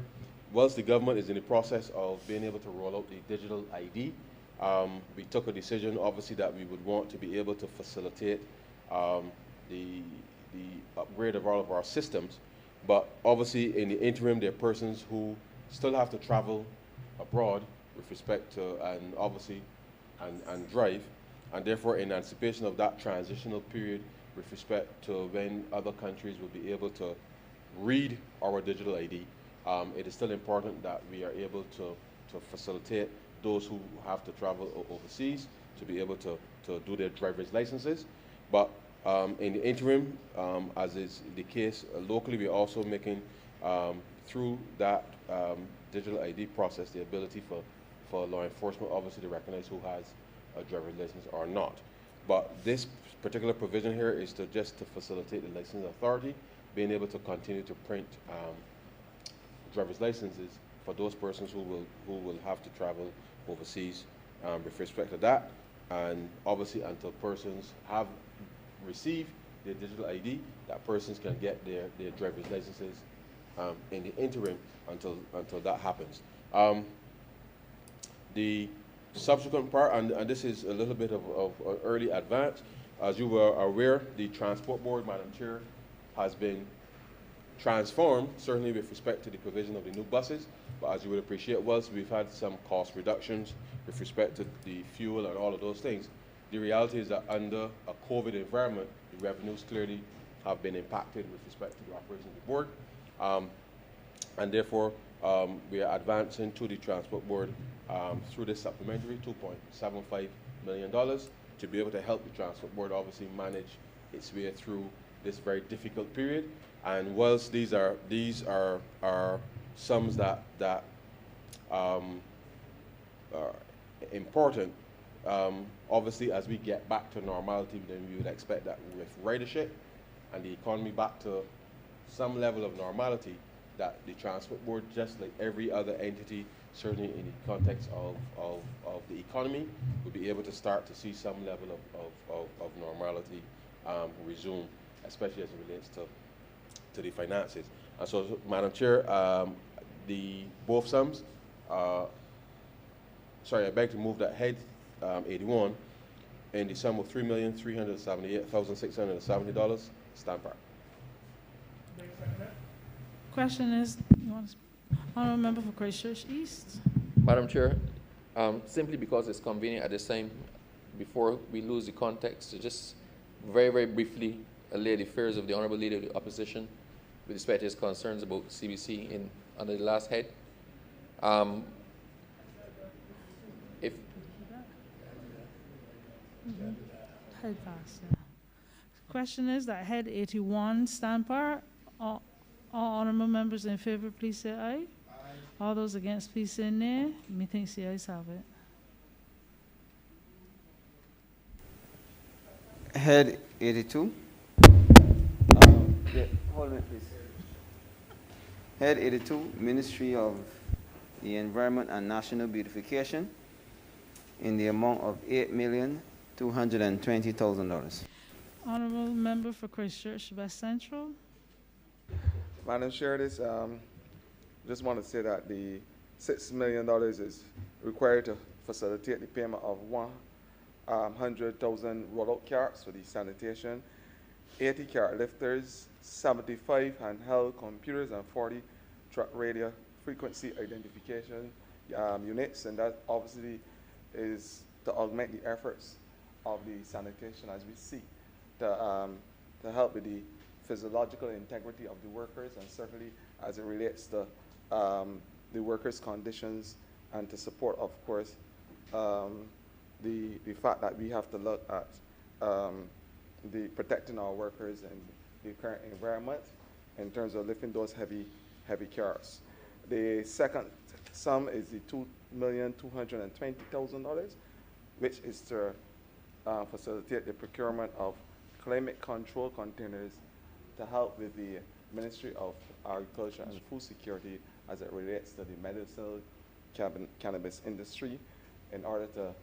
whilst the government is in the process of being able to roll out the digital ID, we took a decision, obviously, that we would want to be able to facilitate the upgrade of all of our systems. But obviously, in the interim, there are persons who still have to travel abroad with respect to, and obviously, and drive, and therefore in anticipation of that transitional period with respect to when other countries will be able to read our digital ID, it is still important that we are able to facilitate those who have to travel overseas to be able to do their driver's licenses. But in the interim, as is the case locally, we're also making, through that digital ID process, the ability for law enforcement obviously to recognize who has a driver's license or not. But this particular provision here is to just to facilitate the licensing authority being able to continue to print driver's licenses for those persons who will have to travel overseas with respect to that. And obviously until persons have received their digital ID, that persons can get their driver's licenses in the interim until that happens. The subsequent part, and this is a little bit of an early advance, as you were aware, the Transport Board, Madam Chair, has been transformed, certainly with respect to the provision of the new buses, but as you would appreciate we've had some cost reductions with respect to the fuel and all of those things. The reality is that under a COVID environment, the revenues clearly have been impacted with respect to the operation of the board, and therefore we are advancing to the Transport Board through this supplementary $2.75 million to be able to help the Transport Board obviously manage its way through this very difficult period. And whilst these are sums that are important, obviously as we get back to normality, then we would expect that with ridership and the economy back to some level of normality, that the Transport Board, just like every other entity, certainly in the context of the economy, will be able to start to see some level of normality resume, especially as it relates to the finances. And so, Madam Chair, both sums, sorry, I beg to move that head 81 in the sum of $3,378,670 stamp part. Question is, Honourable Member for Christchurch East. Madam Chair, simply because it's convenient at this time, before we lose the context, to just very, very briefly allay the fears of the Honourable Leader of the Opposition with respect to his concerns about CBC under the last head. Head pass, yeah. Question is that head 81 stand par. All honourable members in favour, please say aye. Aye. All those against, please say nay. Methinks the ayes have it. Head 82. Hold on, please. Head 82, Ministry of the Environment and National Beautification, in the amount of $8,220,000. Honourable Member for Christchurch West Central. Madam Chair, just want to say that the $6 million is required to facilitate the payment of 100,000 rollout carts for the sanitation, 80 cart lifters, 75 handheld computers, and 40 truck radio frequency identification units, and that obviously is to augment the efforts of the sanitation as we seek to help with the physiological integrity of the workers, and certainly as it relates to the workers' conditions, and to support, of course, the fact that we have to look at the protecting our workers in the current environment in terms of lifting those heavy cars. The second sum is the $2,220,000, which is to facilitate the procurement of climate control containers to help with the Ministry of Agriculture and Food Security as it relates to the medicinal cannabis industry, in order to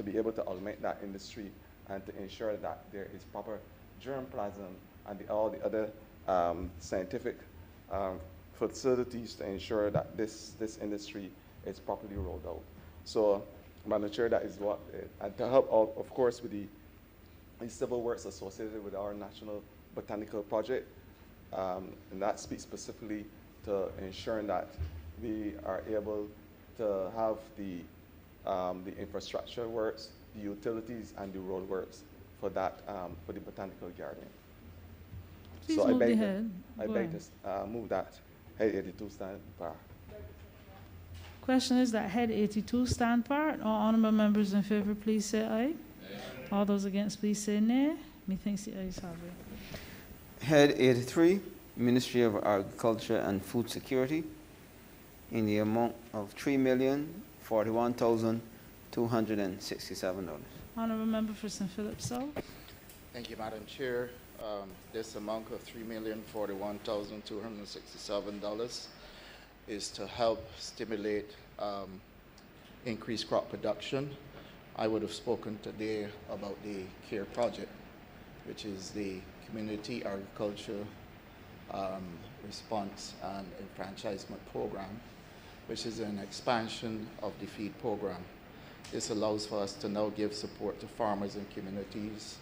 be able to augment that industry and to ensure that there is proper germplasm and all the other scientific facilities to ensure that this industry is properly rolled out. So, Madam Chair, that is what, and to help out, of course, with the civil works associated with our National Botanical Project, and that speaks specifically to ensuring that we are able to have the the infrastructure works, the utilities, and the road works for that, for the botanical garden. Please So move I ahead. I Go beg ahead. to move that head 82 stand par. Question is that head 82 stand part. All honorable members in favor, please say aye. All those against, please say nay. Methinks the ayes have it. Head 83, Ministry of Agriculture and Food Security, in the amount of $3,041,267. Honorable member for St. Philip South. Thank you, Madam Chair. This amount of $3,041,267 is to help stimulate increased crop production. I would have spoken today about the CARE project, which is the Community Agriculture Response and Enfranchisement Program, which is an expansion of the feed program. This allows for us to now give support to farmers and communities,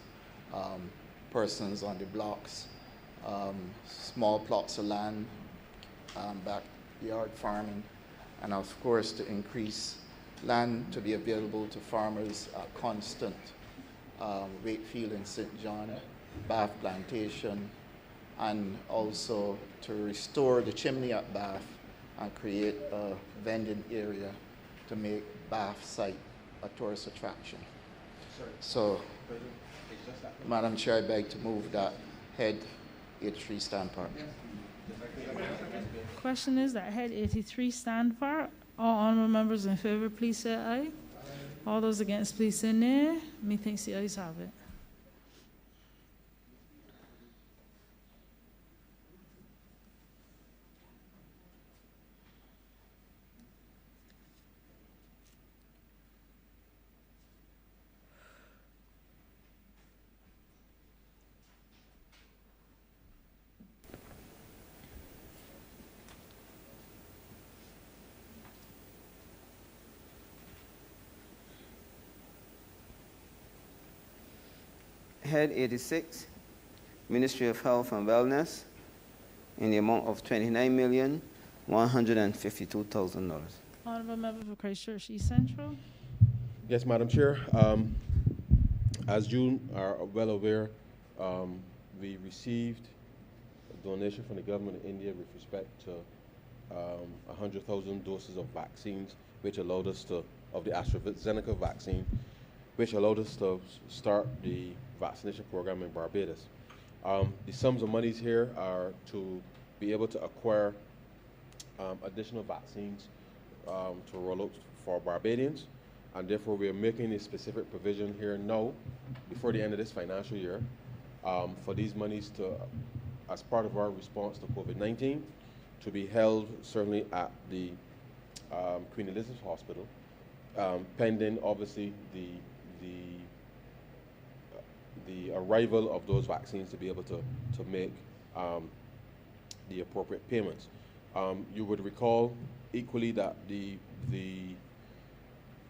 persons on the blocks, small plots of land, backyard farming, and of course to increase land to be available to farmers at Constant, Wakefield and St. John, Bath Plantation, and also to restore the chimney at Bath and create a vending area to make Bath site a tourist attraction. So, Madam Chair, I beg to move that head 83 stand part. Question is that head 83 stand part. All honorable members in favor, please say aye. All those against, please say nay. Methinks the ayes have it. Head 86, Ministry of Health and Wellness, in the amount of $29,152,000. Honorable member for Christchurch East Central. Yes, Madam Chair. As you are well aware, we received a donation from the government of India with respect to 100,000 doses of vaccines, which allowed us to, of the AstraZeneca vaccine, which allowed us to start the vaccination program in Barbados. The sums of monies here are to be able to acquire additional vaccines to roll out for Barbadians, and therefore we are making a specific provision here now, before the end of this financial year, for these monies to, as part of our response to COVID-19, to be held certainly at the Queen Elizabeth Hospital, pending obviously the arrival of those vaccines to be able to make the appropriate payments. You would recall equally that the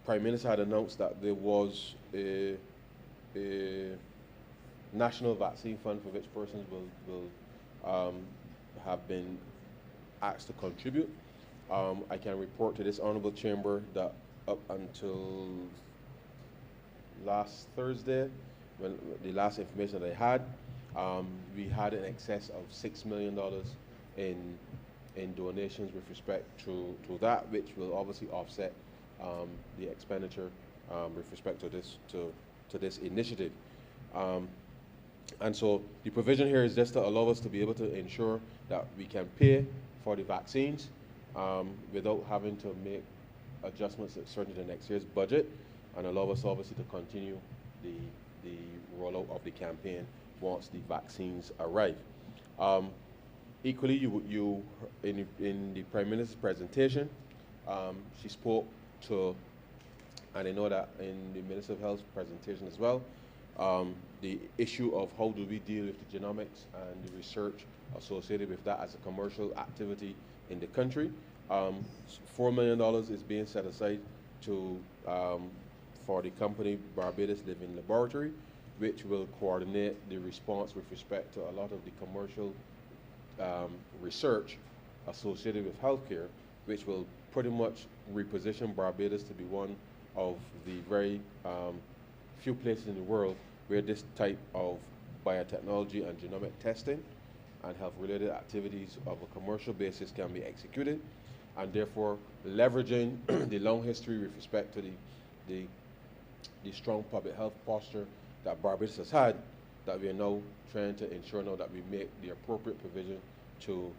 Prime Minister had announced that there was a national vaccine fund for which persons will have been asked to contribute. I can report to this honourable chamber that up until last Thursday, when the last information that I had, we had in excess of $6 million in donations with respect to that, which will obviously offset the expenditure with respect to this initiative. And so the provision here is just to allow us to be able to ensure that we can pay for the vaccines without having to make adjustments certainly to next year's budget, and allow us obviously to continue the rollout of the campaign once the vaccines arrive. Equally, you in the Prime Minister's presentation, she spoke to, and I know that in the Minister of Health's presentation as well, the issue of how do we deal with the genomics and the research associated with that as a commercial activity in the country. $4 million is being set aside to for the company Barbados Living Laboratory, which will coordinate the response with respect to a lot of the commercial research associated with healthcare, which will pretty much reposition Barbados to be one of the very few places in the world where this type of biotechnology and genomic testing and health-related activities of a commercial basis can be executed, and therefore leveraging the long history with respect to the strong public health posture that Barbados has had, that we are now trying to ensure now that we make the appropriate provision to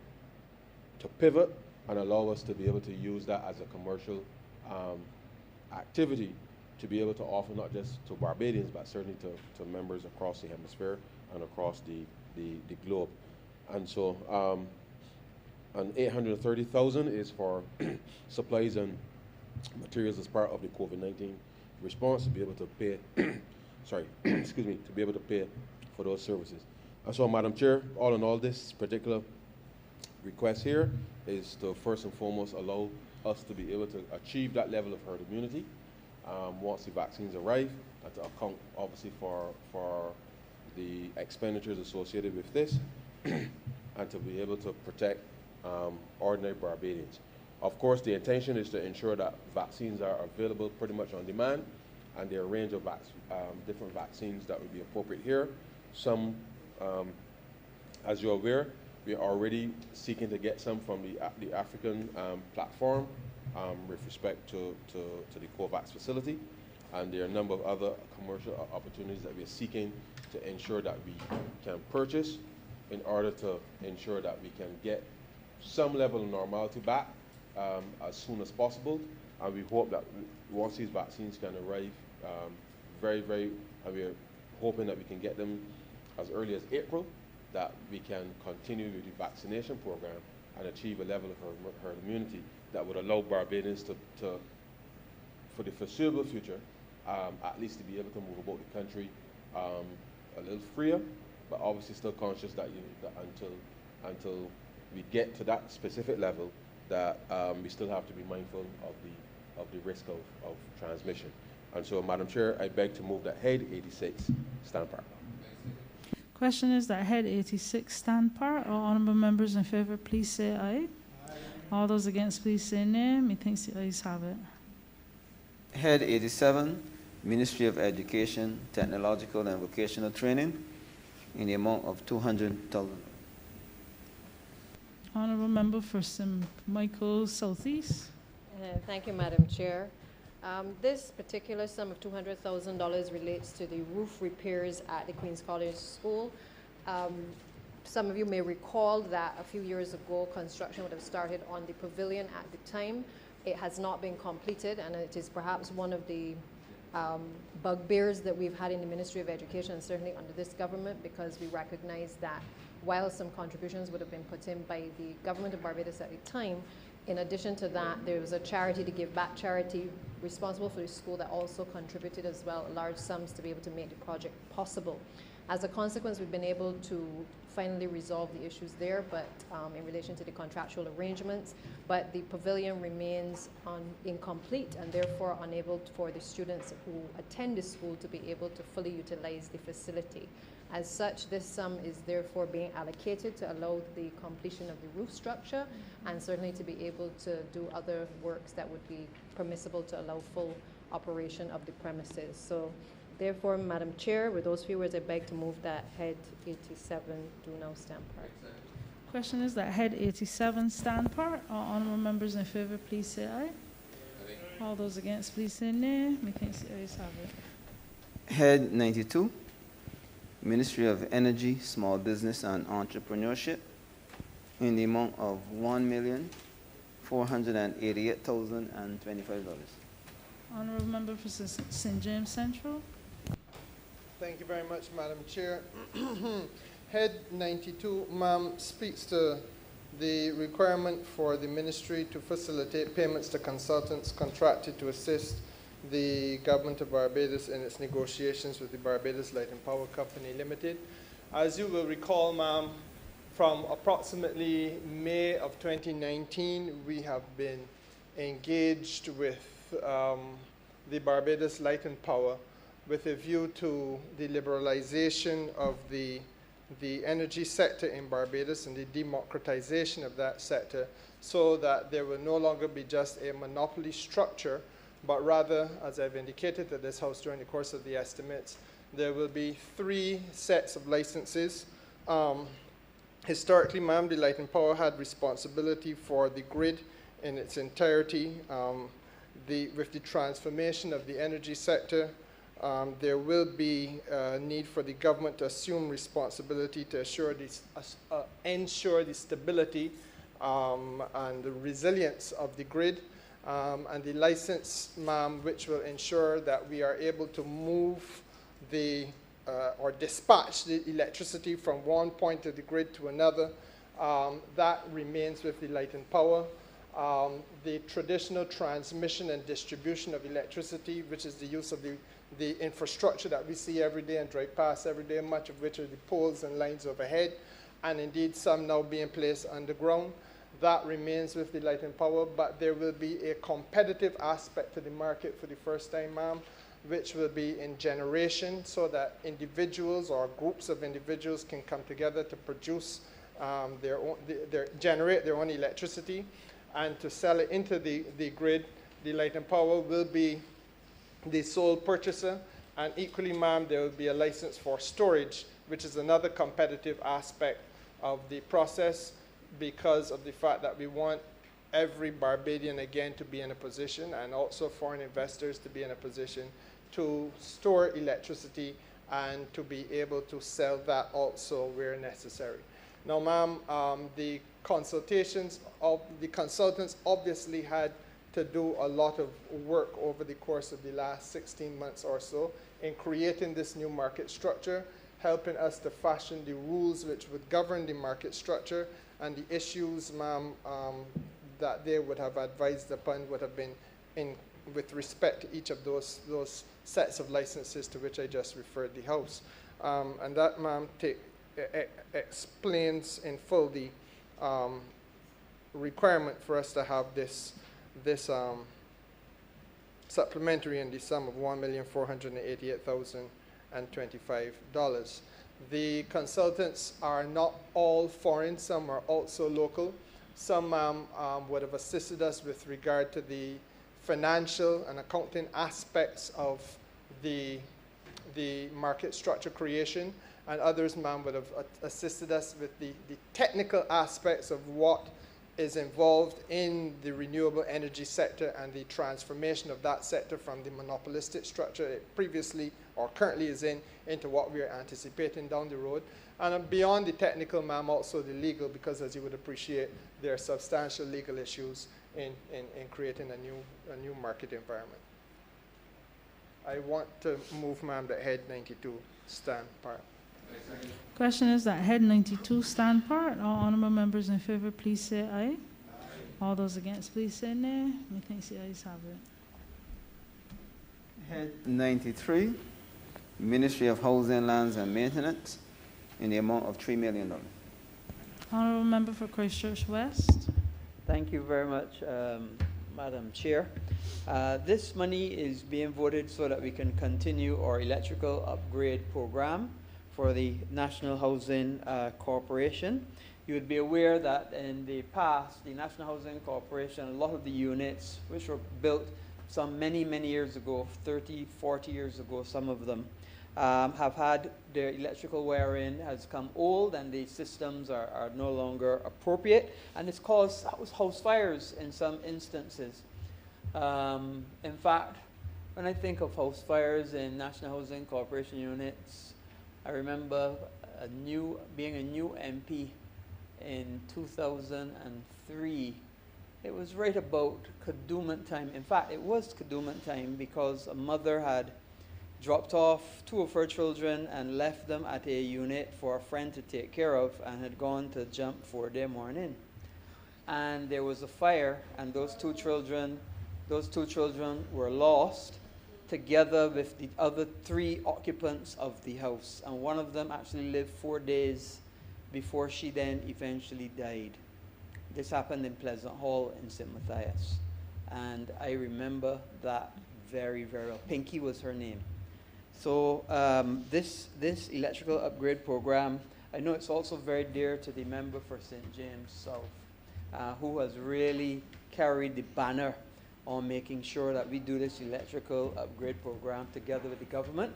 pivot and allow us to be able to use that as a commercial activity to be able to offer not just to Barbadians, but certainly to members across the hemisphere and across the globe. And so, and 830,000 is for supplies and materials as part of the COVID-19 response to be able to pay, sorry, excuse me, to be able to pay for those services. And so, Madam Chair, all in all, this particular request here is to first and foremost allow us to be able to achieve that level of herd immunity once the vaccines arrive, and to account obviously for the expenditures associated with this, and to be able to protect ordinary Barbadians. Of course, the intention is to ensure that vaccines are available pretty much on demand, and there are a range of different vaccines that would be appropriate here. Some, as you're aware, we are already seeking to get some from the African platform with respect to the COVAX facility, and there are a number of other commercial opportunities that we are seeking to ensure that we can purchase in order to ensure that we can get some level of normality back as soon as possible. And we hope that once these vaccines can arrive and we are hoping that we can get them as early as April, that we can continue with the vaccination program and achieve a level of herd immunity that would allow Barbadians to for the foreseeable future, at least to be able to move about the country a little freer, but obviously still conscious that, until we get to that specific level, that we still have to be mindful of the risk of transmission. And so, Madam Chair, I beg to move that Head 86 stand part. Question is that Head 86 stand part. All honourable members in favour, please say aye. All those against, please say nay. Methinks the ayes have it. Head 87, Ministry of Education, Technological and Vocational Training, in the amount of 200,000. Honourable member for St. Michael Southeast. Thank you, Madam Chair. This particular sum of $200,000 relates to the roof repairs at the Queen's College School. Some of you may recall that a few years ago, construction would have started on the pavilion at the time. It has not been completed, and it is perhaps one of the bugbears that we've had in the Ministry of Education, and certainly under this government, because we recognize that while some contributions would have been put in by the government of Barbados at the time, in addition to that, there was a charity to give back charity responsible for the school that also contributed as well large sums to be able to make the project possible. As a consequence, we've been able to finally resolve the issues there, but in relation to the contractual arrangements, but the pavilion remains incomplete and therefore unable for the students who attend the school to be able to fully utilize the facility. As such, this sum is therefore being allocated to allow the completion of the roof structure and certainly to be able to do other works that would be permissible to allow full operation of the premises. So therefore, Madam Chair, with those few words, I beg to move that Head 87 do now stand part. Question is that Head 87 stand part. All honourable members in favour, please say aye. All those against, please say nay. Methinks the ayes have it. Head 92, Ministry of Energy, Small Business and Entrepreneurship, in the amount of $1,488,025. Honourable member for St. James Central. Thank you very much, Madam Chair. Head 92, ma'am, speaks to the requirement for the ministry to facilitate payments to consultants contracted to assist the government of Barbados in its negotiations with the Barbados Light and Power Company Limited. As you will recall, ma'am, from approximately May of 2019, we have been engaged with the Barbados Light and Power with a view to the liberalization of the energy sector in Barbados and the democratization of that sector, so that there will no longer be just a monopoly structure but rather, as I've indicated to this House during the course of the estimates, there will be 3 sets of licenses. Historically, ma'am, the Light and Power had responsibility for the grid in its entirety. With the transformation of the energy sector, there will be a need for the government to assume responsibility to ensure the stability and the resilience of the grid, and the license, ma'am, which will ensure that we are able to move or dispatch the electricity from one point of the grid to another. That remains with the Light and Power. The traditional transmission and distribution of electricity, which is the use of the infrastructure that we see every day and drive past every day, much of which are the poles and lines overhead, and indeed some now being placed underground. That remains with the Light and Power, but there will be a competitive aspect to the market for the first time, ma'am, which will be in generation, so that individuals or groups of individuals can come together to produce generate their own electricity and to sell it into the grid. The Light and Power will be the sole purchaser, and equally, ma'am, there will be a license for storage, which is another competitive aspect of the process, because of the fact that we want every Barbadian again to be in a position, and also foreign investors to be in a position to store electricity and to be able to sell that also where necessary. Now, ma'am, the consultants obviously had to do a lot of work over the course of the last 16 months or so in creating this new market structure, helping us to fashion the rules which would govern the market structure, and the issues, ma'am, that they would have advised upon would have been with respect to each of those sets of licenses to which I just referred the House. And that, ma'am, explains in full the requirement for us to have this supplementary in the sum of $1,488,025. The consultants are not all foreign, some are also local. Some would have assisted us with regard to the financial and accounting aspects of the market structure creation, and others, ma'am, would have assisted us with the technical aspects of what is involved in the renewable energy sector and the transformation of that sector from the monopolistic structure it previously or currently is into what we are anticipating down the road. And beyond the technical, ma'am, also the legal, because as you would appreciate, there are substantial legal issues in creating a new market environment. I want to move, ma'am, that head 92 stand part. Question is that head 92 stand part. All honourable members in favour, please say aye. All those against, please say nay. Methinks the ayes have it. Head 93, Ministry of Housing, Lands and Maintenance, in the amount of $3 million. Honourable member for Christchurch West. Thank you very much, Madam Chair. This money is being voted so that we can continue our electrical upgrade program for the National Housing Corporation. You would be aware that in the past, the National Housing Corporation, a lot of the units which were built some many years ago, 30, 40 years ago, some of them, have had their electrical wiring has come old, and the systems are no longer appropriate, and it's caused house fires in some instances. In fact, when I think of house fires in National Housing Corporation units, I remember being a new MP in 2003. It was right about Kadooment time. In fact, it was Kadooment time, because a mother had dropped off 2 of her children and left them at a unit for a friend to take care of, and had gone to jump for their morning. And there was a fire, and those two children were lost, together with the other 3 occupants of the house. And one of them actually lived 4 days before she then eventually died. This happened in Pleasant Hall in St. Matthias. And I remember that very, very well. Pinky was her name. So this electrical upgrade program, I know it's also very dear to the member for St. James South, who has really carried the banner on making sure that we do this electrical upgrade program together with the government.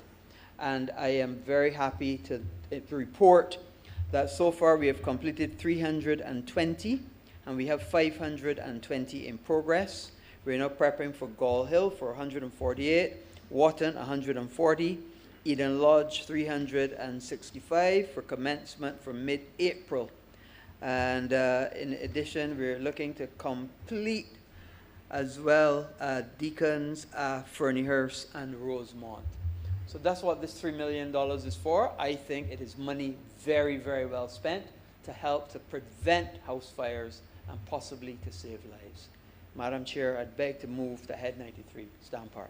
And I am very happy to report that so far we have completed 320 and we have 520 in progress. We're now prepping for Gall Hill for 148, Wharton 140, Eden Lodge 365 for commencement from mid-April. And in addition, we're looking to complete as well Deacons, Ferniehurst, and Rosemont. So that's what this $3 million is for. I think it is money very, very well spent to help to prevent house fires and possibly to save lives. Madam Chair, I'd beg to move to Head 93, stand part.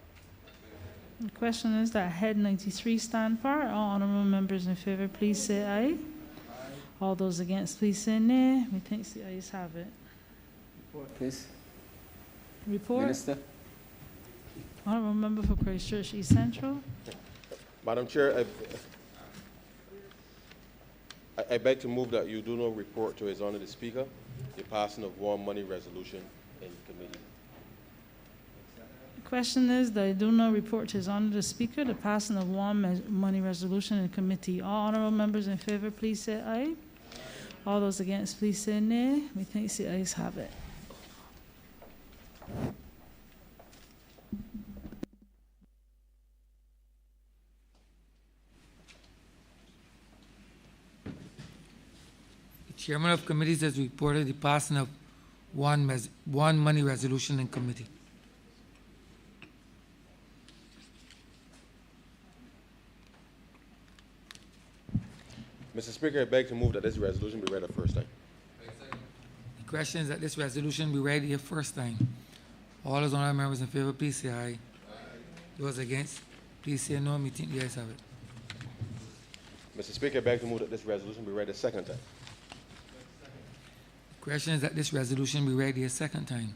The question is that Head 93 stand part. All honourable members in favour, please say aye. All those against, please say nay. Methinks the ayes have it. Please. Report. Minister. Honourable member for Christchurch East Central. Madam Chair, I beg to move that you do not report to His Honour the Speaker the passing of one money resolution in committee. The question is that I do not report to His Honour the Speaker the passing of one money resolution in committee. All honourable members in favour, please say aye. All those against, please say nay. Methinks the ayes have it. The Chairman of Committees has reported the passing of one money resolution in committee. Mr. Speaker, I beg to move that this resolution be read the first time. The question is that this resolution be read the first time. All those honourable members in favour, please say aye. Those against, please say no. Me think the ayes have it. Mr. Speaker, I beg to move that this resolution be read the second time. The question is that this resolution be read the second time.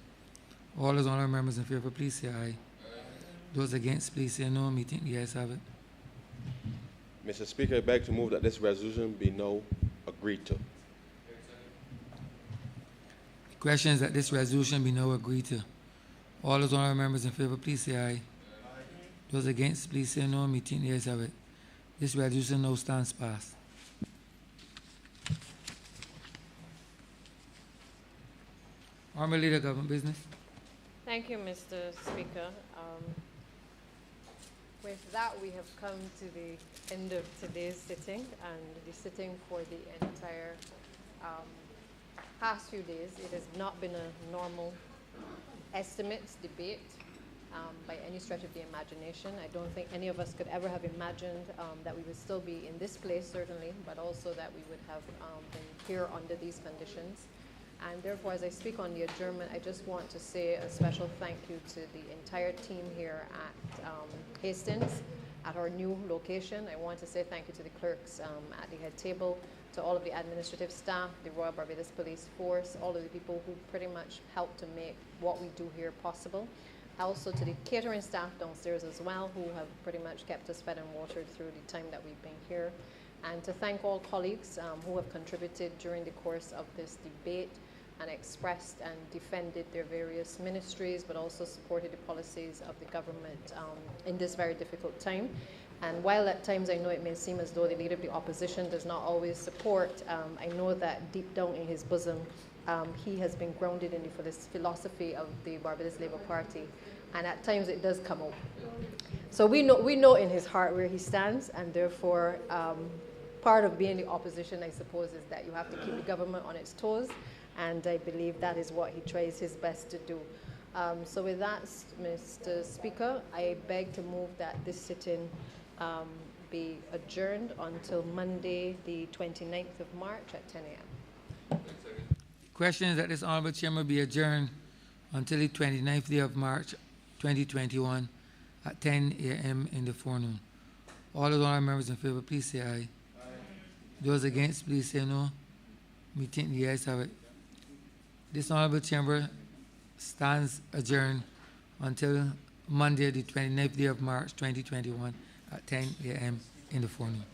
All those honourable members in favour, please say aye. Those against, please say no. Me think the ayes have it. Mr. Speaker, I beg to move that this resolution be now agreed to. The question is that this resolution be now agreed to. All those honourable members in favour, please say aye. Those against, please say no. Me think the ayes have it. This resolution now stands passed. Honourable Leader, Government Business. Thank you, Mr. Speaker. With that, we have come to the end of today's sitting, and the sitting for the entire past few days. It has not been a normal estimates debate by any stretch of the imagination. I don't think any of us could ever have imagined that we would still be in this place, certainly, but also that we would have been here under these conditions. And therefore, as I speak on the adjournment, I just want to say a special thank you to the entire team here at Hastings, at our new location. I want to say thank you to the clerks at the head table, to all of the administrative staff, the Royal Barbados Police Force, all of the people who pretty much helped to make what we do here possible. Also to the catering staff downstairs as well, who have pretty much kept us fed and watered through the time that we've been here. And to thank all colleagues who have contributed during the course of this debate and expressed and defended their various ministries, but also supported the policies of the government in this very difficult time. And while at times I know it may seem as though the Leader of the Opposition does not always support, I know that deep down in his bosom, he has been grounded in the philosophy of the Barbados Labour Party, and at times it does come out. So we know in his heart where he stands, and therefore part of being the opposition, I suppose, is that you have to keep the government on its toes, and I believe that is what he tries his best to do. So with that, Mr. Speaker, I beg to move that this sitting be adjourned until Monday, the 29th of March at 10 a.m. The question is that this Honourable Chamber be adjourned until the 29th day of March 2021 at 10 a.m. in the forenoon. All those honourable members in favour, please say aye. Those against, please say no. We think the ayes have it. This Honourable Chamber stands adjourned until Monday, the 29th day of March 2021 at 10 a.m. in the forenoon.